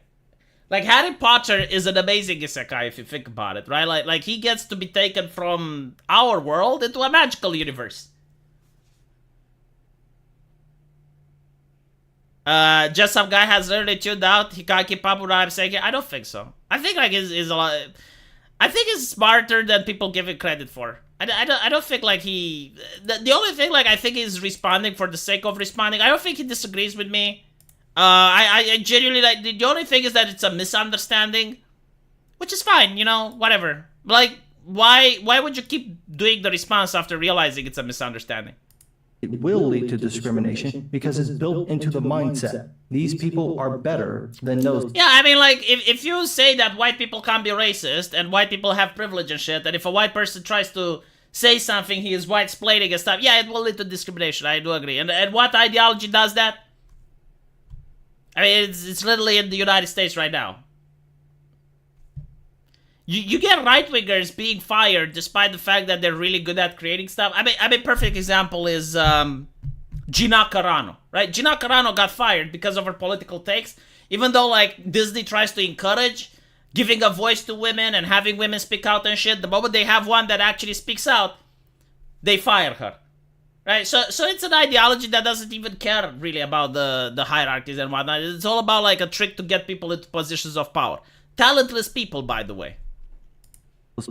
Like, Harry Potter is an amazing isekai if you think about it, right? Like he gets to be taken from our world into a magical universe. Just some guy has literally tuned out. He can't keep up with what I'm saying here. I don't think so. I think like is a lot. I think he's smarter than people give him credit for. I don't think like he. The only thing like I think he's responding for the sake of responding. I don't think he disagrees with me. I genuinely like the only thing is that it's a misunderstanding, which is fine, you know, whatever. Like, why would you keep doing the response after realizing it's a misunderstanding? It will lead to discrimination because it's built into the mindset. These people are better than those. Yeah, I mean, like, if you say that white people can't be racist and white people have privilege and shit, and if a white person tries to say something, he is white-splaining and stuff, yeah, it will lead to discrimination. I do agree. And what ideology does that? I mean, it's literally in the United States right now. You get right-wingers being fired despite the fact that they're really good at creating stuff. I mean, perfect example is Gina Carano, right? Gina Carano got fired because of her political takes, even though, like, Disney tries to encourage giving a voice to women and having women speak out and shit. The moment they have one that actually speaks out, they fire her. Right, so it's an ideology that doesn't even care really about the hierarchies and whatnot. It's all about like a trick to get people into positions of power. Talentless people, by the way.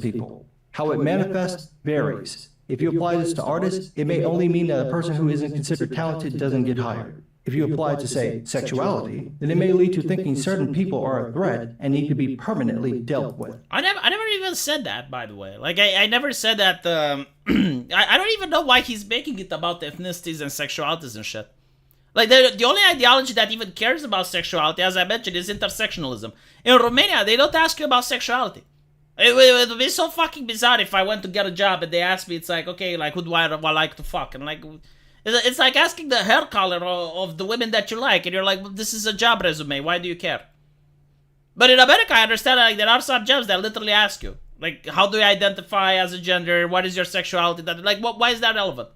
People. How it manifests varies. If you apply this to artists, it may only mean that a person who isn't considered talented doesn't get hired. If you apply it to, say, sexuality, then it may lead to thinking certain people are a threat and need to be permanently dealt with. I never even said that, by the way. Like, I never said that. I don't even know why he's making it about ethnicities and sexualities and shit. Like, the only ideology that even cares about sexuality, as I mentioned, is intersectionalism. In Romania, they don't ask you about sexuality. It would be so fucking bizarre if I went to get a job and they asked me, it's like, okay, like, who do I like to fuck? And like, it's like asking the hair color of the women that you like, and you're like, well, this is a job resume, why do you care? But in America, I understand like there are some jobs that literally ask you, like, how do you identify as a gender? What is your sexuality? Like, why is that relevant?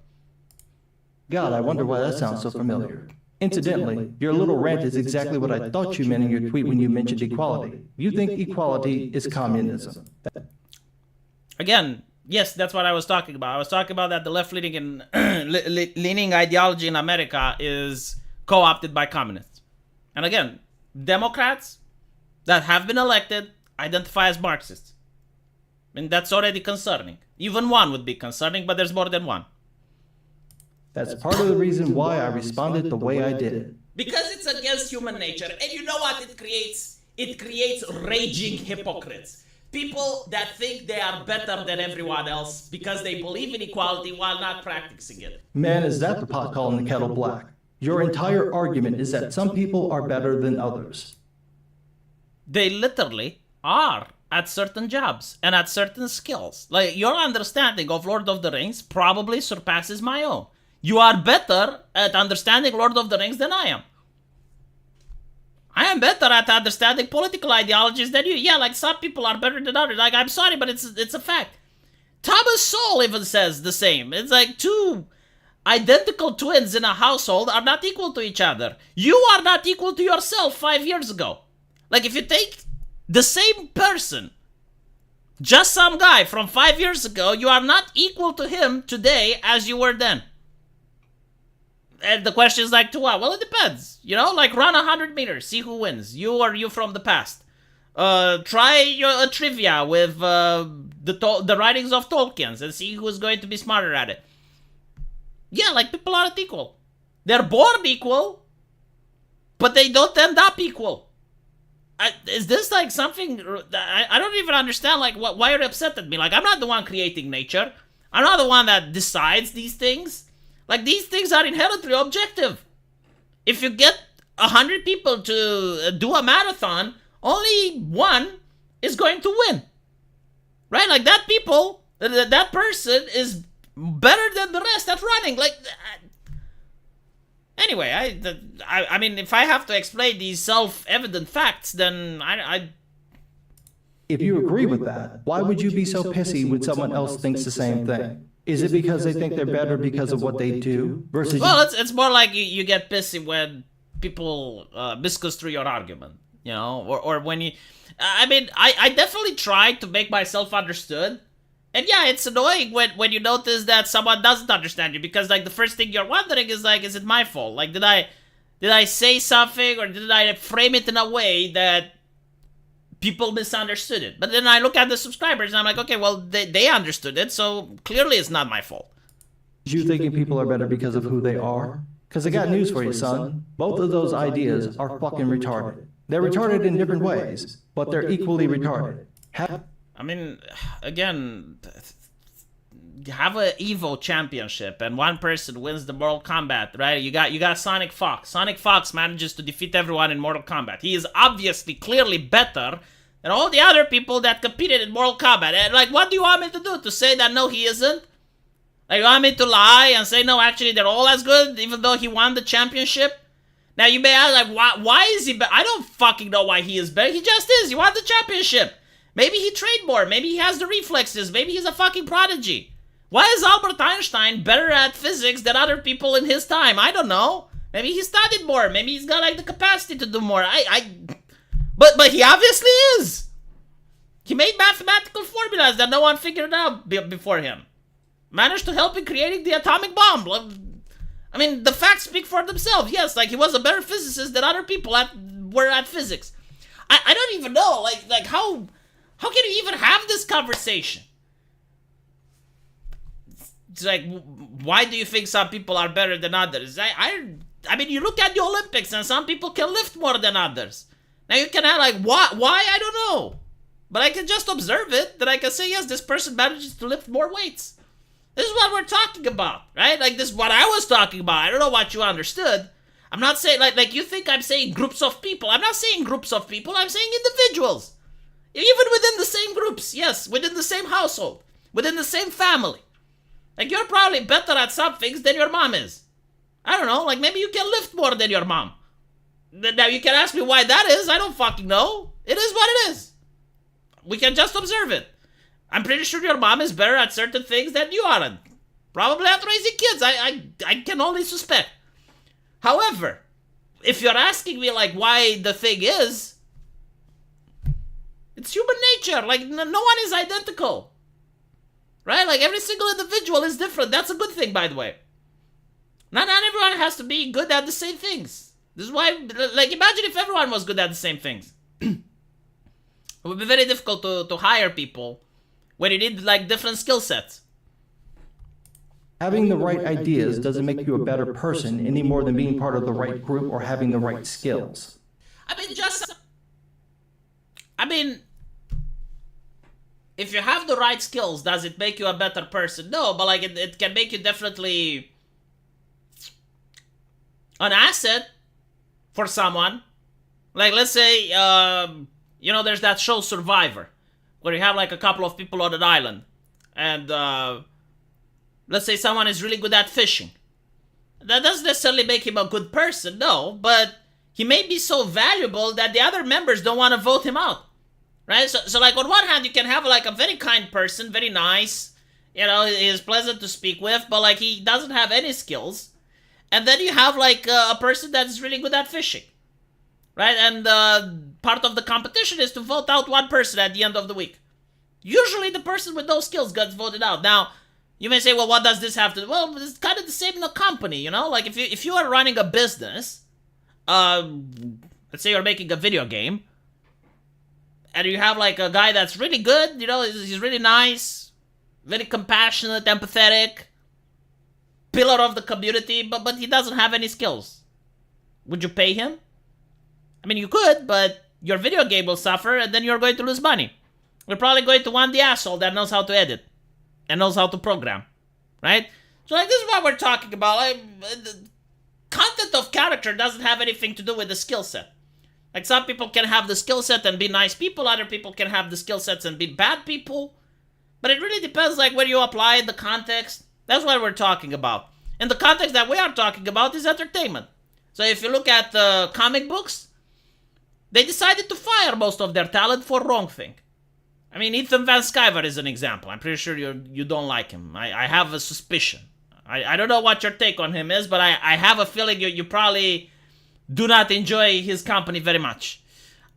God, I wonder why that sounds so familiar. Incidentally, your little rant is exactly what I thought you meant in your tweet when you mentioned equality. You think equality is communism. Again, yes, that's what I was talking about. I was talking about that the left-leaning and leaning ideology in America is co-opted by communists. And again, Democrats that have been elected identify as Marxists. I mean, that's already concerning. Even one would be concerning, but there's more than one. That's part of the reason why I responded the way I did. Because it's against human nature. And you know what it creates? It creates raging hypocrites. People that think they are better than everyone else because they believe in equality while not practicing it. Man, is that the pot calling the kettle black? Your entire argument is that some people are better than others. They literally are at certain jobs and at certain skills. Like, your understanding of Lord of the Rings probably surpasses my own. You are better at understanding Lord of the Rings than I am. I am better at understanding political ideologies than you. Yeah, like, some people are better than others. Like, I'm sorry, but it's a fact. Thomas Sowell even says the same. It's like two identical twins in a household are not equal to each other. You are not equal to yourself 5 years ago. Like, if you take the same person, just some guy from 5 years ago, you are not equal to him today as you were then. And the question is like, to what? Well, it depends. You know, like, run 100 meters, see who wins. You or you from the past. Try a trivia with the writings of Tolkien and see who's going to be smarter at it. Yeah, like, people aren't equal. They're born equal, but they don't end up equal. Is this like something? I don't even understand. Like, why are you upset at me? Like, I'm not the one creating nature. I'm not the one that decides these things. Like, these things are inherently objective. If you get 100 people to do a marathon, only one is going to win. Right? Like, that person is better than the rest at running. Like, anyway, I mean, if I have to explain these self-evident facts, then I If you agree with that, why would you be so pissy when someone else thinks the same thing? Is it because they think they're better because of what they do versus? Well, it's more like you get pissy when people misconstrue your argument. you know, or when you, I mean, I definitely try to make myself understood. And yeah, it's annoying when you notice that someone doesn't understand you, because like the first thing you're wondering is like, is it my fault? Like, did I say something, or did I frame it in a way that people misunderstood it? But then I look at the subscribers and I'm like, okay, well, they understood it, so clearly it's not my fault. You thinking people are better because of who they are? Because I got news for you, son. Both of those ideas are fucking retarded. They're retarded in different ways, but they're equally retarded. I mean, again, have a Evo championship and one person wins the Mortal Kombat, right? You got Sonic Fox. Sonic Fox manages to defeat everyone in Mortal Kombat. He is obviously, clearly better than all the other people that competed in Mortal Kombat. And like, what do you want me to do? To say that no, he isn't? Like, you want me to lie and say, no, actually, they're all as good, even though he won the championship? Now, you may ask, like, why is he better? I don't fucking know why he is better. He just is. He won the championship. Maybe he trained more. Maybe he has the reflexes. Maybe he's a fucking prodigy. Why is Albert Einstein better at physics than other people in his time? I don't know. Maybe he studied more. Maybe he's got, like, the capacity to do more. But he obviously is. He made mathematical formulas that no one figured out before him. Managed to help in creating the atomic bomb. I mean, the facts speak for themselves. Yes, like, he was a better physicist than other people were at physics. I don't even know, like how can you even have this conversation? It's like, why do you think some people are better than others? I mean, you look at the Olympics and some people can lift more than others. Now you can have, like, why? I don't know. But I can just observe it, that I can say, yes, this person manages to lift more weights. This is what we're talking about, right? Like, this is what I was talking about. I don't know what you understood. I'm not saying, like you think I'm saying groups of people. I'm not saying groups of people. I'm saying individuals. Even within the same groups, yes. Within the same household. Within the same family. Like, you're probably better at some things than your mom is. I don't know. Like, maybe you can lift more than your mom. Now, you can ask me why that is. I don't fucking know. It is what it is. We can just observe it. I'm pretty sure your mom is better at certain things than you aren't. Probably at raising kids. I can only suspect. However, if you're asking me, like, why the thing is, it's human nature. Like, no one is identical. Right? Like, every single individual is different. That's a good thing, by the way. Not everyone has to be good at the same things. This is why, like, imagine if everyone was good at the same things. It would be very difficult to hire people when you need, like, different skill sets. Having the right ideas doesn't make you a better person any more than being part of the right group or having the right skills. I mean, if you have the right skills, does it make you a better person? No, but, like, it can make you definitely an asset for someone. Like, let's say, you know, there's that show Survivor, where you have, like, a couple of people on an island, and let's say someone is really good at fishing. That doesn't necessarily make him a good person, no, but he may be so valuable that the other members don't want to vote him out, right? So like, on one hand, you can have, like, a very kind person, very nice, you know, he's pleasant to speak with, but, like, he doesn't have any skills. And then you have, like, a person that is really good at fishing, right? And part of the competition is to vote out one person at the end of the week. Usually the person with those skills gets voted out. Now, you may say, well, what does this have to do? Well, it's kind of the same in a company, you know? Like, if you are running a business, let's say you're making a video game, and you have, like, a guy that's really good, you know, he's really nice, very compassionate, empathetic, pillar of the community, but he doesn't have any skills. Would you pay him? I mean, you could, but your video game will suffer, and then you're going to lose money. You're probably going to want the asshole that knows how to edit and knows how to program, right? So, like, this is what we're talking about. Like, the content of character doesn't have anything to do with the skill set. Like, some people can have the skill set and be nice people, other people can have the skill sets and be bad people. But it really depends, like, where you apply the context. That's what we're talking about. And the context that we are talking about is entertainment. So if you look at comic books, they decided to fire most of their talent for wrong thing. I mean, Ethan Van Sciver is an example. I'm pretty sure you don't like him. I have a suspicion. I don't know what your take on him is, but I have a feeling you probably do not enjoy his company very much.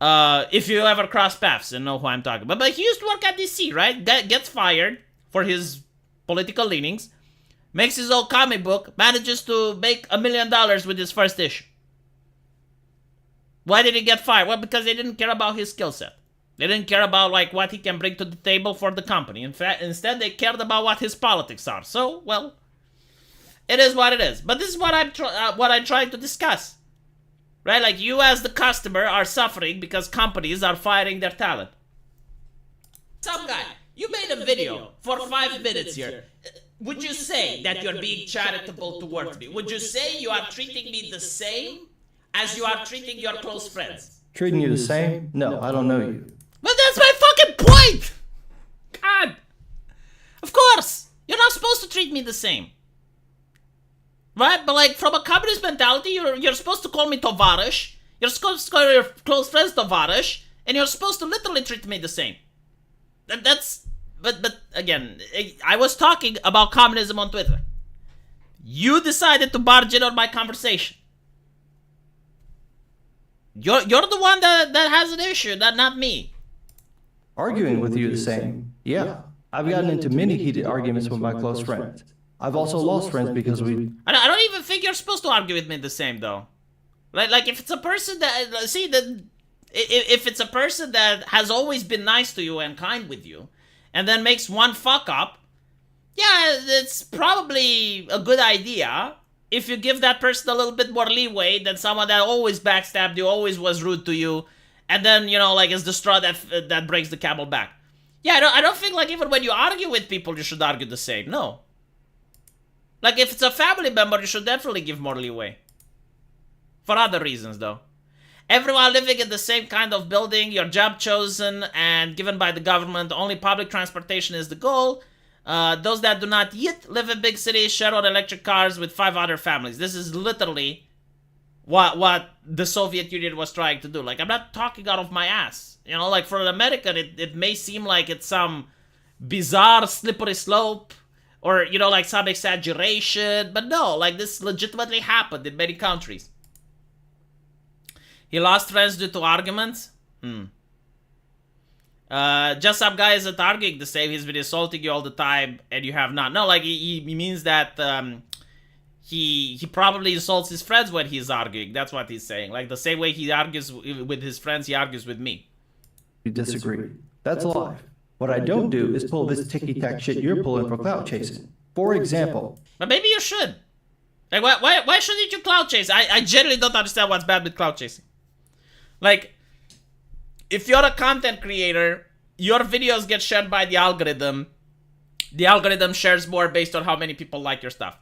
If you ever cross paths and know who I'm talking about. But he used to work at DC, right? Gets fired for his political leanings, makes his own comic book, manages to make $1 million with his first issue. Why did he get fired? Well, because they didn't care about his skill set. They didn't care about like what he can bring to the table for the company. In fact, instead they cared about what his politics are. So, well, it is what it is. But this is what I'm trying to discuss, right? Like you as the customer are suffering because companies are firing their talent. Some guy, you made a video for 5 minutes here. Would you say that you're being charitable towards me? Would you say you are treating me the same as you are treating your close friends? Treating you the same? No, I don't know you. But that's my fucking point! God! Of course! You're not supposed to treat me the same. Right? But like, from a communist mentality, you're supposed to call me Tovarish. You're supposed to call your close friends Tovarish. And you're supposed to literally treat me the same. But again, I was talking about communism on Twitter. You decided to barge in on my conversation. You're the one that has an issue, not me. Arguing with you the same? Yeah. I've gotten into many heated arguments with my close friends. I've also lost friends because we... I don't even think you're supposed to argue with me the same, though. Like if it's a person that... See, if it's a person that has always been nice to you and kind with you, and then makes one fuck up, yeah, it's probably a good idea if you give that person a little bit more leeway than someone that always backstabbed you, always was rude to you, and then, you know, like, is the straw that breaks the camel back. Yeah, I don't think, like, even when you argue with people, you should argue the same. No. Like, if it's a family member, you should definitely give more leeway. For other reasons, though. Everyone living in the same kind of building, your job chosen and given by the government, only public transportation is the goal. Those that do not yet live in big cities share on electric cars with 5 other families. This is literally what the Soviet Union was trying to do. Like, I'm not talking out of my ass. You know, like, for an American, it may seem like it's some bizarre slippery slope or, you know, like some exaggeration. But no, like, this legitimately happened in many countries. He lost friends due to arguments? Just some guy isn't arguing the same. He's been insulting you all the time and you have not. No, like, he means that he probably insults his friends when he's arguing. That's what he's saying. Like, the same way he argues with his friends, he argues with me. We disagree. That's life. What I don't do is pull this ticky-tack shit you're pulling for clout chasing. For example... But maybe you should. Like, why shouldn't you clout chase? I genuinely don't understand what's bad with clout chasing. Like, if you're a content creator, your videos get shared by the algorithm. The algorithm shares more based on how many people like your stuff.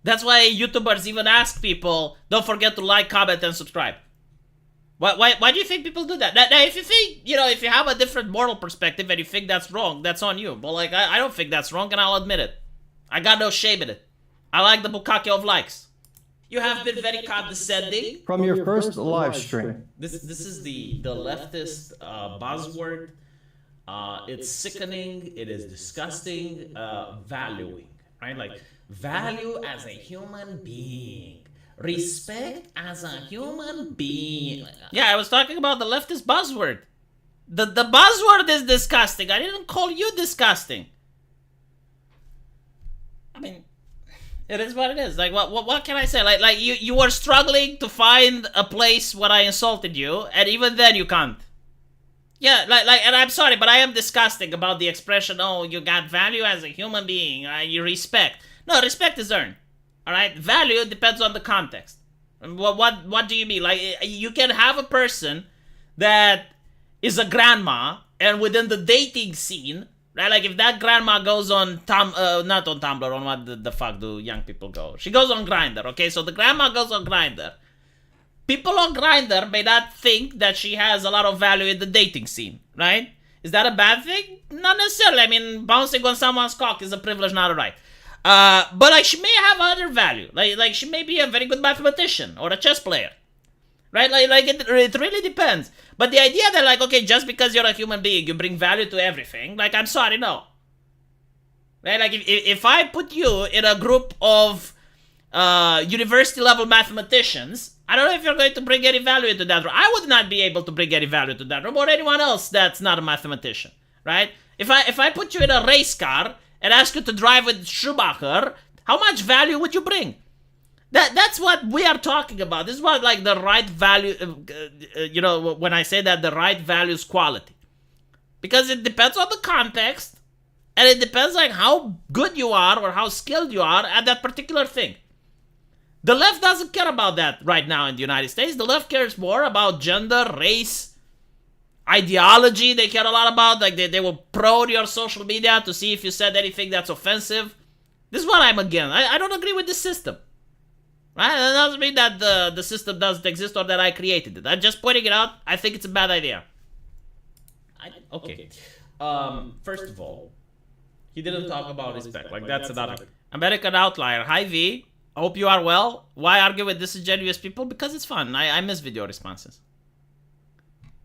That's why YouTubers even ask people, don't forget to like, comment, and subscribe. Why do you think people do that? Now, if you think, you know, if you have a different moral perspective and you think that's wrong, that's on you. But, like, I don't think that's wrong, and I'll admit it. I got no shame in it. I like the bukkake of likes. You have been very condescending. From your first live stream. This is the leftist buzzword. It's sickening. It is disgusting. Valuing, right? Like, value as a human being. Respect as a human being. Yeah, I was talking about the leftist buzzword. The buzzword is disgusting. I didn't call you disgusting. I mean, it is what it is. Like, what can I say? Like you were struggling to find a place where I insulted you, and even then you can't. Yeah, like, and I'm sorry, but I am disgusting about the expression, oh, you got value as a human being, you respect. No, respect is earned. Alright? Value depends on the context. What do you mean? Like, you can have a person that is a grandma, and within the dating scene, right? Like, if that grandma goes on not on Tumblr, on what the fuck do young people go? She goes on Grindr, okay? So the grandma goes on Grindr. People on Grindr may not think that she has a lot of value in the dating scene, right? Is that a bad thing? Not necessarily. I mean, bouncing on someone's cock is a privilege, not a right. But, like, she may have other value. Like she may be a very good mathematician or a chess player. Right? Like it really depends. But the idea that, like, okay, just because you're a human being, you bring value to everything, like, I'm sorry, no. Right? Like, if I put you in a group of university-level mathematicians, I don't know if you're going to bring any value into that room. I would not be able to bring any value to that room, or anyone else that's not a mathematician, right? If I put you in a race car and ask you to drive with Schumacher, how much value would you bring? That's what we are talking about. This is what, like, the right value, you know, when I say that the right value is quality. Because it depends on the context, and it depends like how good you are or how skilled you are at that particular thing. The left doesn't care about that right now in the United States. The left cares more about gender, race, ideology. They care a lot about, like, they will probe your social media to see if you said anything that's offensive. This is what I'm against. I don't agree with this system. Right? That doesn't mean that the system doesn't exist or that I created it. I'm just pointing it out. I think it's a bad idea. Okay. First of all, he didn't talk about respect. Like, that's another. American Outlier. Hi, V. I hope you are well. Why argue with disingenuous people? Because it's fun. I miss video responses.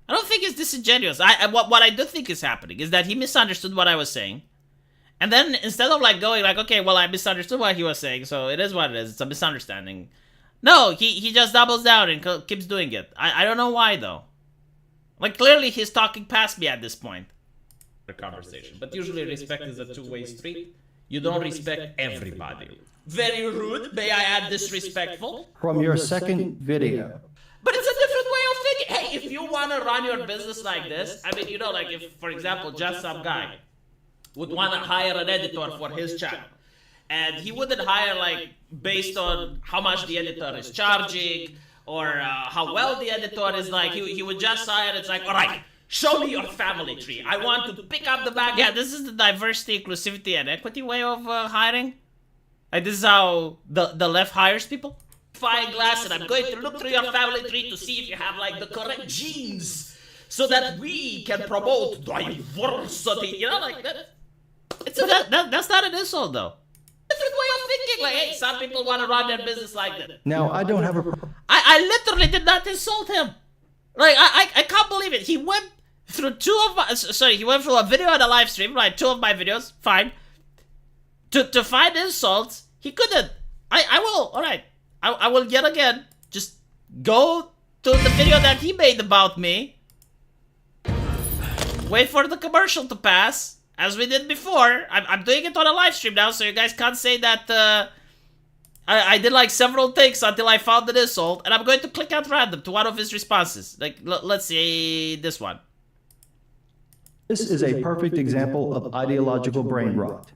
I don't think it's disingenuous. What I do think is happening is that he misunderstood what I was saying. And then instead of like going like, okay, well, I misunderstood what he was saying, so it is what it is. It's a misunderstanding. No, he just doubles down and keeps doing it. I don't know why, though. Like, clearly he's talking past me at this point. Conversation. But usually respect is a two-way street. You don't respect everybody. Very rude. May I add disrespectful? From your second video. But it's a different way of thinking. Hey, if you want to run your business like this, I mean, you know, like if, for example, just some guy would want to hire an editor for his channel, and he wouldn't hire like based on how much the editor is charging or how well the editor is, like he would just hire. It's like, all right, show me your family tree. I want to pick up the bag. Yeah, this is the diversity, inclusivity, and equity way of hiring. Like, this is how the left hires people. Fine glass, and I'm going to look through your family tree to see if you have like the correct genes, so that we can promote diversity. You know, like that. That's not an insult, though. Different way of thinking. Like, hey, some people want to run their business like that. Now, I don't have a... I literally did not insult him. Like, I can't believe it. He went through he went through a video and a live stream, right? 2 of my videos, fine. To find insults, he couldn't. I will, alright. I will yet again just go to the video that he made about me. Wait for the commercial to pass, as we did before. I'm doing it on a live stream now, so you guys can't say that I did like several takes until I found an insult, and I'm going to click at random to one of his responses. Like, let's see this one. This is a perfect example of ideological brain rot.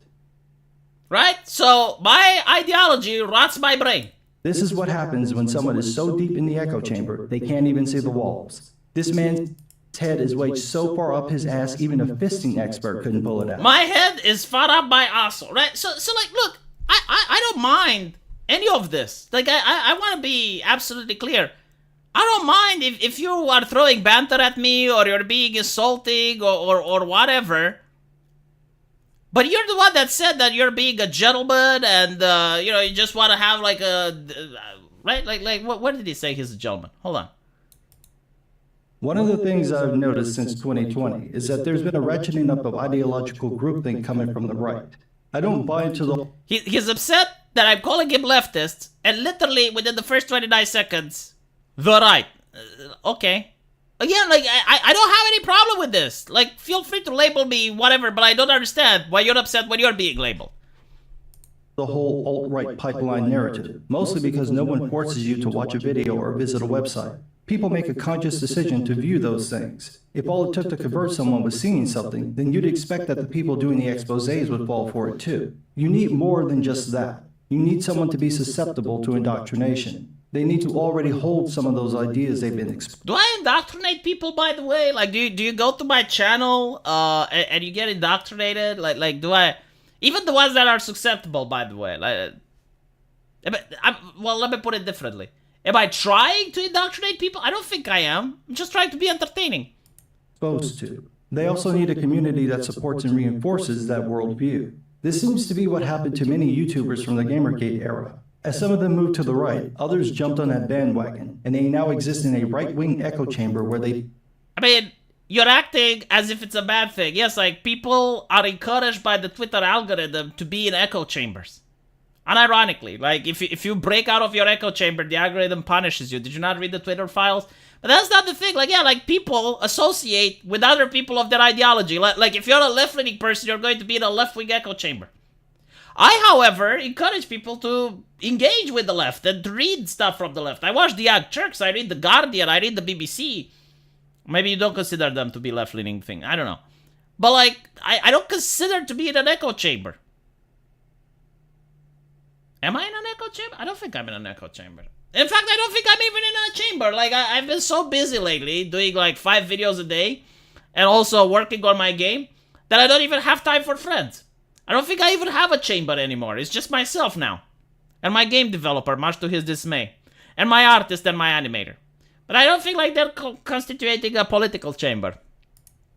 Right? So, my ideology rots my brain. This is what happens when someone is so deep in the echo chamber, they can't even see the walls. This man's head is wedged so far up his ass, even a fisting expert couldn't pull it out. My head is far up my asshole, right? So like, look, I don't mind any of this. Like, I want to be absolutely clear. I don't mind if you are throwing banter at me or you're being insulting or whatever. But you're the one that said that you're being a gentleman and, you know, you just want to have like a, right? Like what did he say he's a gentleman? Hold on. One of the things I've noticed since 2020 is that there's been a ratcheting up of ideological groupthink coming from the right. I don't buy into the... He's upset that I'm calling him leftist, and literally within the first 29 seconds, the right. Okay. Again, like, I don't have any problem with this. Like, feel free to label me whatever, but I don't understand why you're upset when you're being labeled. The whole alt-right pipeline narrative, mostly because no one forces you to watch a video or visit a website. People make a conscious decision to view those things. If all it took to convert someone was seeing something, then you'd expect that the people doing the exposés would fall for it too. You need more than just that. You need someone to be susceptible to indoctrination. They need to already hold some of those ideas they've been exposed. Do I indoctrinate people, by the way? Like, do you go to my channel and you get indoctrinated? Like, do I... Even the ones that are susceptible, by the way. Like, well, let me put it differently. Am I trying to indoctrinate people? I don't think I am. I'm just trying to be entertaining. Exposed to. They also need a community that supports and reinforces that worldview. This seems to be what happened to many YouTubers from the Gamergate era. As some of them moved to the right, others jumped on that bandwagon, and they now exist in a right-wing echo chamber where they... I mean, you're acting as if it's a bad thing. Yes, like, people are encouraged by the Twitter algorithm to be in echo chambers. Unironically, like if you break out of your echo chamber, the algorithm punishes you. Did you not read the Twitter files? But that's not the thing. Like, yeah, like people associate with other people of their ideology. Like if you're a left-leaning person, you're going to be in a left-wing echo chamber. I, however, encourage people to engage with the left and to read stuff from the left. I watch the Young Turks, I read the Guardian, I read the BBC. Maybe you don't consider them to be left-leaning thing. I don't know. But like, I don't consider to be in an echo chamber. Am I in an echo chamber? I don't think I'm in an echo chamber. In fact, I don't think I'm even in a chamber. Like, I've been so busy lately, doing like 5 videos a day, and also working on my game, that I don't even have time for friends. I don't think I even have a chamber anymore. It's just myself now. And my game developer, much to his dismay. And my artist and my animator. But I don't think like they're constituting a political chamber.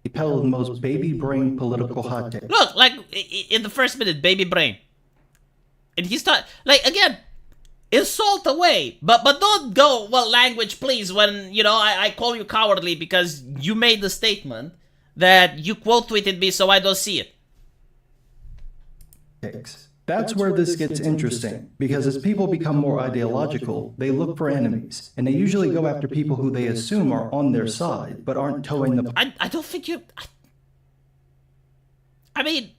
He peddled the most baby brain political hot take. Look, like, in the first minute, baby brain. And he start, like, again, insult away. But don't go, well, language, please, when, you know, I call you cowardly because you made the statement that you quote tweeted me so I don't see it. That's where this gets interesting, because as people become more ideological, they look for enemies, and they usually go after people who they assume are on their side, but aren't towing the... I don't think you... I mean,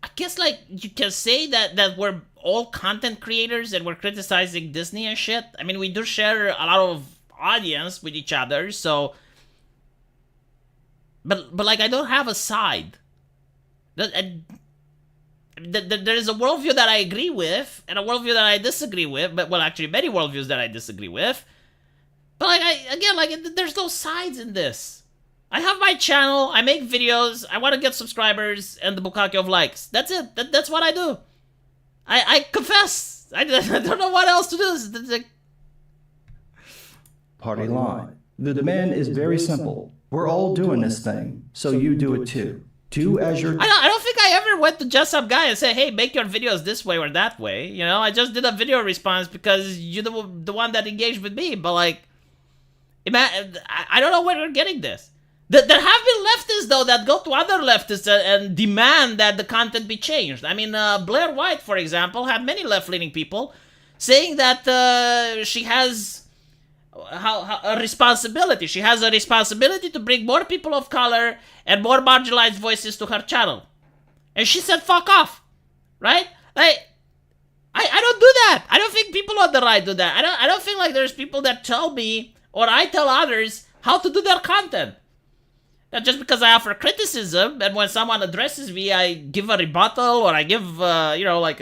I guess, like, you can say that we're all content creators and we're criticizing Disney and shit. I mean, we do share a lot of audience with each other, so... But like, I don't have a side. There is a worldview that I agree with, and a worldview that I disagree with, but, well, actually, many worldviews that I disagree with. But, like, there's no sides in this. I have my channel, I make videos, I want to get subscribers, and the bukkake of likes. That's it. That's what I do. I confess. I don't know what else to do. It's like... Party line. The demand is very simple. We're all doing this thing, so you do it too. Do as you're... I don't think I ever went to just some guy and said, hey, make your videos this way or that way. You know, I just did a video response because you're the one that engaged with me. But, like, I don't know where you're getting this. There have been leftists, though, that go to other leftists and demand that the content be changed. I mean, Blair White, for example, had many left-leaning people saying that she has... a responsibility. She has a responsibility to bring more people of color and more marginalized voices to her channel. And she said, fuck off. Right? Like, I don't do that. I don't think people on the right do that. I don't think like there's people that tell me or I tell others how to do their content. Not just because I offer criticism and when someone addresses me, I give a rebuttal or I give, you know, like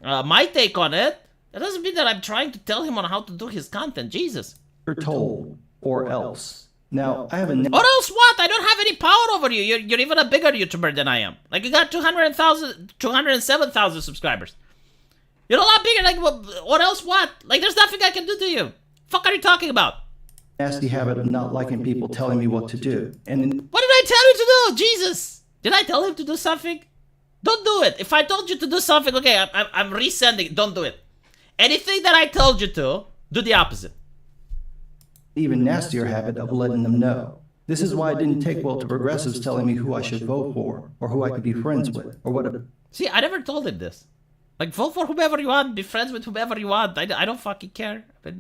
my take on it. That doesn't mean that I'm trying to tell him on how to do his content. Jesus. You're told, or else. Now, I have a... Or else what? I don't have any power over you. You're even a bigger YouTuber than I am. Like, you got 207,000 subscribers. You're a lot bigger. Like, or else what? Like, there's nothing I can do to you. Fuck are you talking about? Nasty habit of not liking people telling me what to do. And what did I tell you to do? Jesus. Did I tell him to do something? Don't do it. If I told you to do something, okay, I'm resending it. Don't do it. Anything that I told you to, do the opposite. Even nastier habit of letting them know. This is why it didn't take well to progressives telling me who I should vote for, or who I could be friends with, or whatever. See, I never told him this. Like, vote for whomever you want, be friends with whomever you want. I don't fucking care. But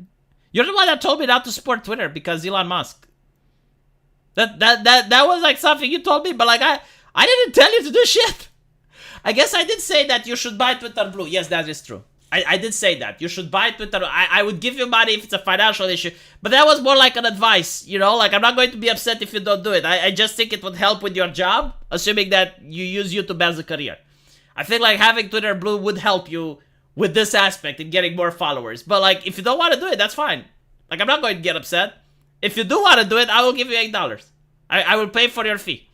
you're the one that told me not to support Twitter because Elon Musk. That was like something you told me, but like I didn't tell you to do shit. I guess I did say that you should buy Twitter Blue. Yes, that is true. I did say that. You should buy Twitter. I would give you money if it's a financial issue. But that was more like an advice, you know? Like, I'm not going to be upset if you don't do it. I just think it would help with your job, assuming that you use YouTube as a career. I think, like, having Twitter Blue would help you with this aspect in getting more followers. But, like, if you don't want to do it, that's fine. Like, I'm not going to get upset. If you do want to do it, I will give you $8. I will pay for your fee.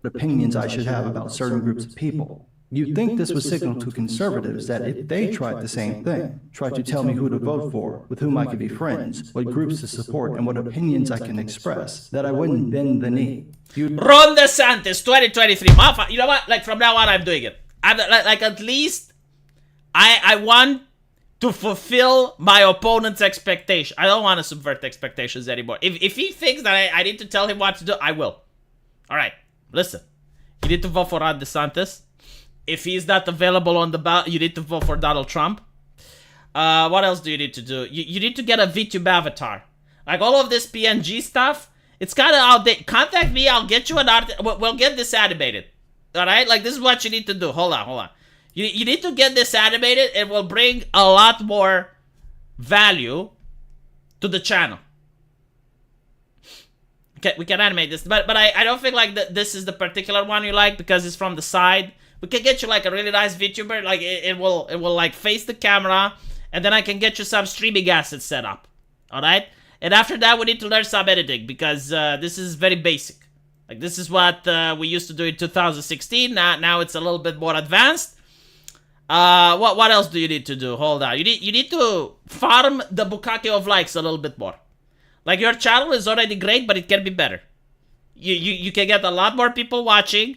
Opinions I should have about certain groups of people. You'd think this would signal to conservatives that if they tried the same thing, tried to tell me who to vote for, with whom I could be friends, what groups to support, and what opinions I can express, that I wouldn't bend the knee. Ron DeSantis, 2023. You know what? Like, from now on, I'm doing it. I'm like at least I want to fulfill my opponent's expectation. I don't want to subvert expectations anymore. If he thinks that I need to tell him what to do, I will. All right, listen. You need to vote for Ron DeSantis. If he's not available on the ballot, you need to vote for Donald Trump. What else do you need to do? You need to get a VTube avatar. Like all of this PNG stuff, it's kind of outdated. Contact me, I'll get you an art. We'll get this animated. All right? Like, this is what you need to do. Hold on. You need to get this animated. It will bring a lot more value to the channel. Okay, we can animate this. But I don't think, like, this is the particular one you like because it's from the side. We can get you, like, a really nice VTuber. Like, it will, like, face the camera. And then I can get you some streaming assets set up. Alright? And after that, we need to learn some editing. Because this is very basic. Like, this is what we used to do in 2016. Now it's a little bit more advanced. What else do you need to do? Hold on. You need to farm the bukkake of likes a little bit more. Like, your channel is already great, but it can be better. You can get a lot more people watching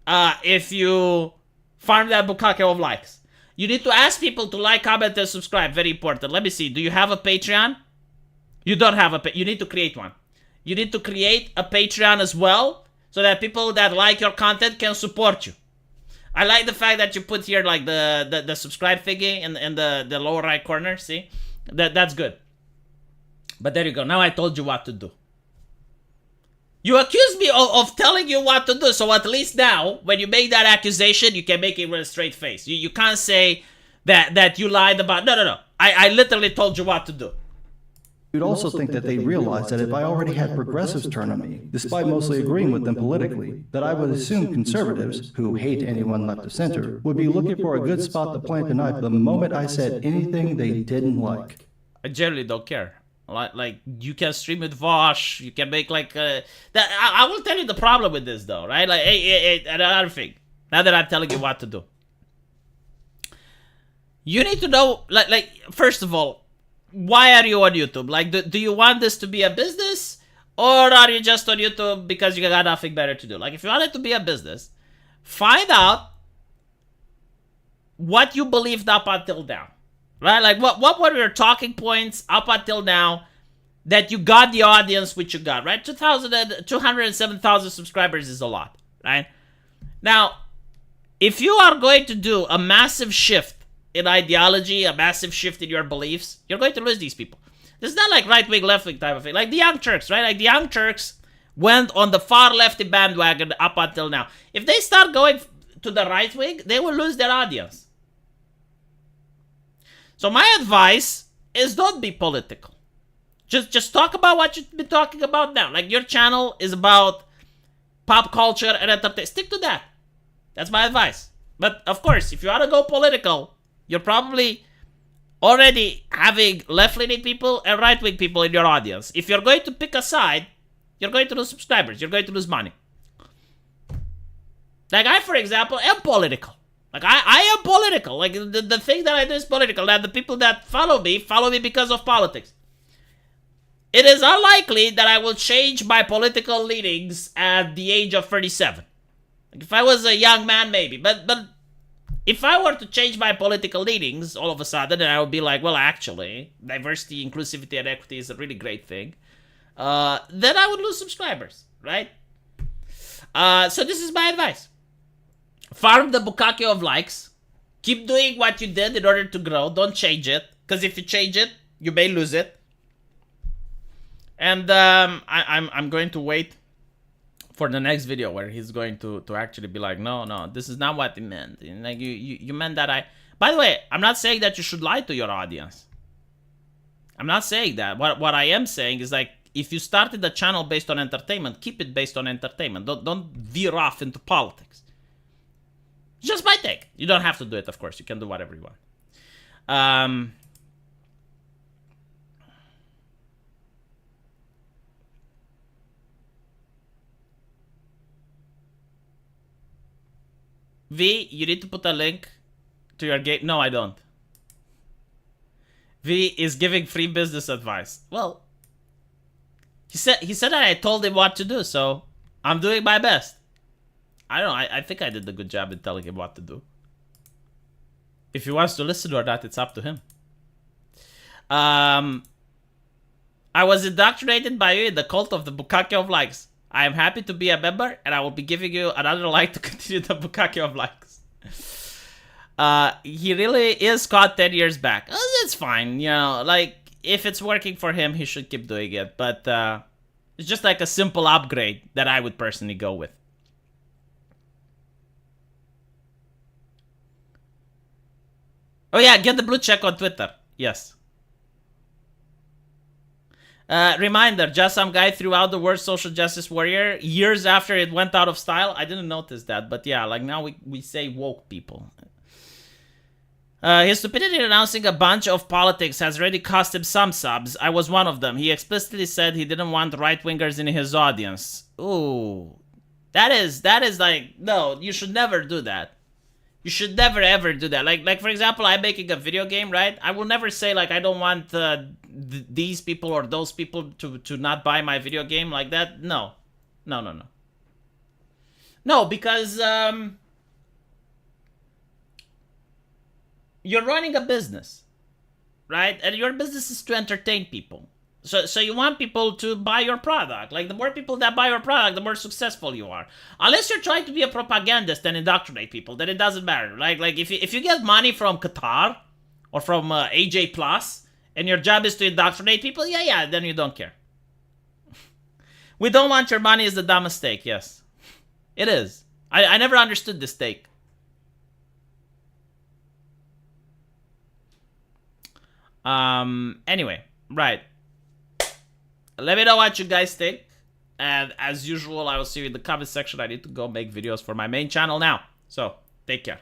if you farm that bukkake of likes. You need to ask people to like, comment, and subscribe. Very important. Let me see. Do you have a Patreon? You don't have a You need to create one. You need to create a Patreon as well, so that people that like your content can support you. I like the fact that you put here, like, the subscribe thingy in the lower right corner. See? That's good. But there you go. Now I told you what to do. You accuse me of telling you what to do, so at least now, when you make that accusation, you can make it with a straight face. You can't say that you lied about... No. I literally told you what to do. You'd also think that they'd realize that if I already had progressives turn on me, despite mostly agreeing with them politically, that I would assume conservatives, who hate anyone left of center, would be looking for a good spot to plant a knife the moment I said anything they didn't like. I generally don't care. Like, you can stream with Vosh, you can make, like, I will tell you the problem with this, though, right? Like, hey, another thing, now that I'm telling you what to do. You need to know, like first of all, why are you on YouTube? Like, do you want this to be a business? Or are you just on YouTube because you got nothing better to do? Like, if you want it to be a business, find out what you believed up until now. Right? Like, what were your talking points up until now that you got the audience which you got, right? 207,000 subscribers is a lot, right? Now, if you are going to do a massive shift in ideology, a massive shift in your beliefs, you're going to lose these people. This is not like right-wing, left-wing type of thing. Like the Young Turks, right? Like the Young Turks went on the far lefty bandwagon up until now. If they start going to the right wing, they will lose their audience. So my advice is don't be political. Just talk about what you've been talking about now. Like, your channel is about pop culture and entertainment. Stick to that. That's my advice. But of course, if you want to go political, you're probably already having left-leaning people and right-wing people in your audience. If you're going to pick a side, you're going to lose subscribers. You're going to lose money. Like, I, for example, am political. Like, I am political. Like, the thing that I do is political. That the people that follow me because of politics. It is unlikely that I will change my political leanings at the age of 37. Like, if I was a young man, maybe. But if I were to change my political leanings all of a sudden, then I would be like, well, actually, diversity, inclusivity, and equity is a really great thing. Then I would lose subscribers, right? So this is my advice. Farm the bukkake of likes. Keep doing what you did in order to grow. Don't change it. Because if you change it, you may lose it. And I'm going to wait for the next video where he's going to actually be like, no, this is not what he meant. And like, you meant that I... By the way, I'm not saying that you should lie to your audience. I'm not saying that. What I am saying is, like, if you started the channel based on entertainment, keep it based on entertainment. Don't veer off into politics. Just my take. You don't have to do it, of course. You can do whatever you want. V, you need to put a link to your game. No, I don't. V is giving free business advice. Well, he said that I told him what to do, so I'm doing my best. I don't know. I think I did a good job in telling him what to do. If he wants to listen or not, it's up to him. I was indoctrinated by you in the cult of the bukkake of likes. I am happy to be a member, and I will be giving you another like to continue the bukkake of likes. He really is caught 10 years back. Oh, that's fine, you know, like, if it's working for him, he should keep doing it, but it's just like a simple upgrade that I would personally go with. Oh yeah, get the blue check on Twitter. Yes. Reminder, just some guy threw out the word social justice warrior years after it went out of style. I didn't notice that, but yeah, like now we say woke people. His stupidity in announcing a bunch of politics has already cost him some subs. I was one of them. He explicitly said he didn't want right-wingers in his audience. Ooh. That is like, no, you should never do that. You should never ever do that. Like for example, I'm making a video game, right? I will never say like I don't want these people or those people to not buy my video game like that. No, because you're running a business, right? And your business is to entertain people. So you want people to buy your product. Like, the more people that buy your product, the more successful you are. Unless you're trying to be a propagandist and indoctrinate people, then it doesn't matter. Like if you get money from Qatar or from AJ Plus, and your job is to indoctrinate people, yeah, then you don't care. We don't want your money is the dumbest mistake, yes. It is. I never understood this take. Anyway, right. Let me know what you guys think. And as usual, I will see you in the comment section. I need to go make videos for my main channel now. So, take care.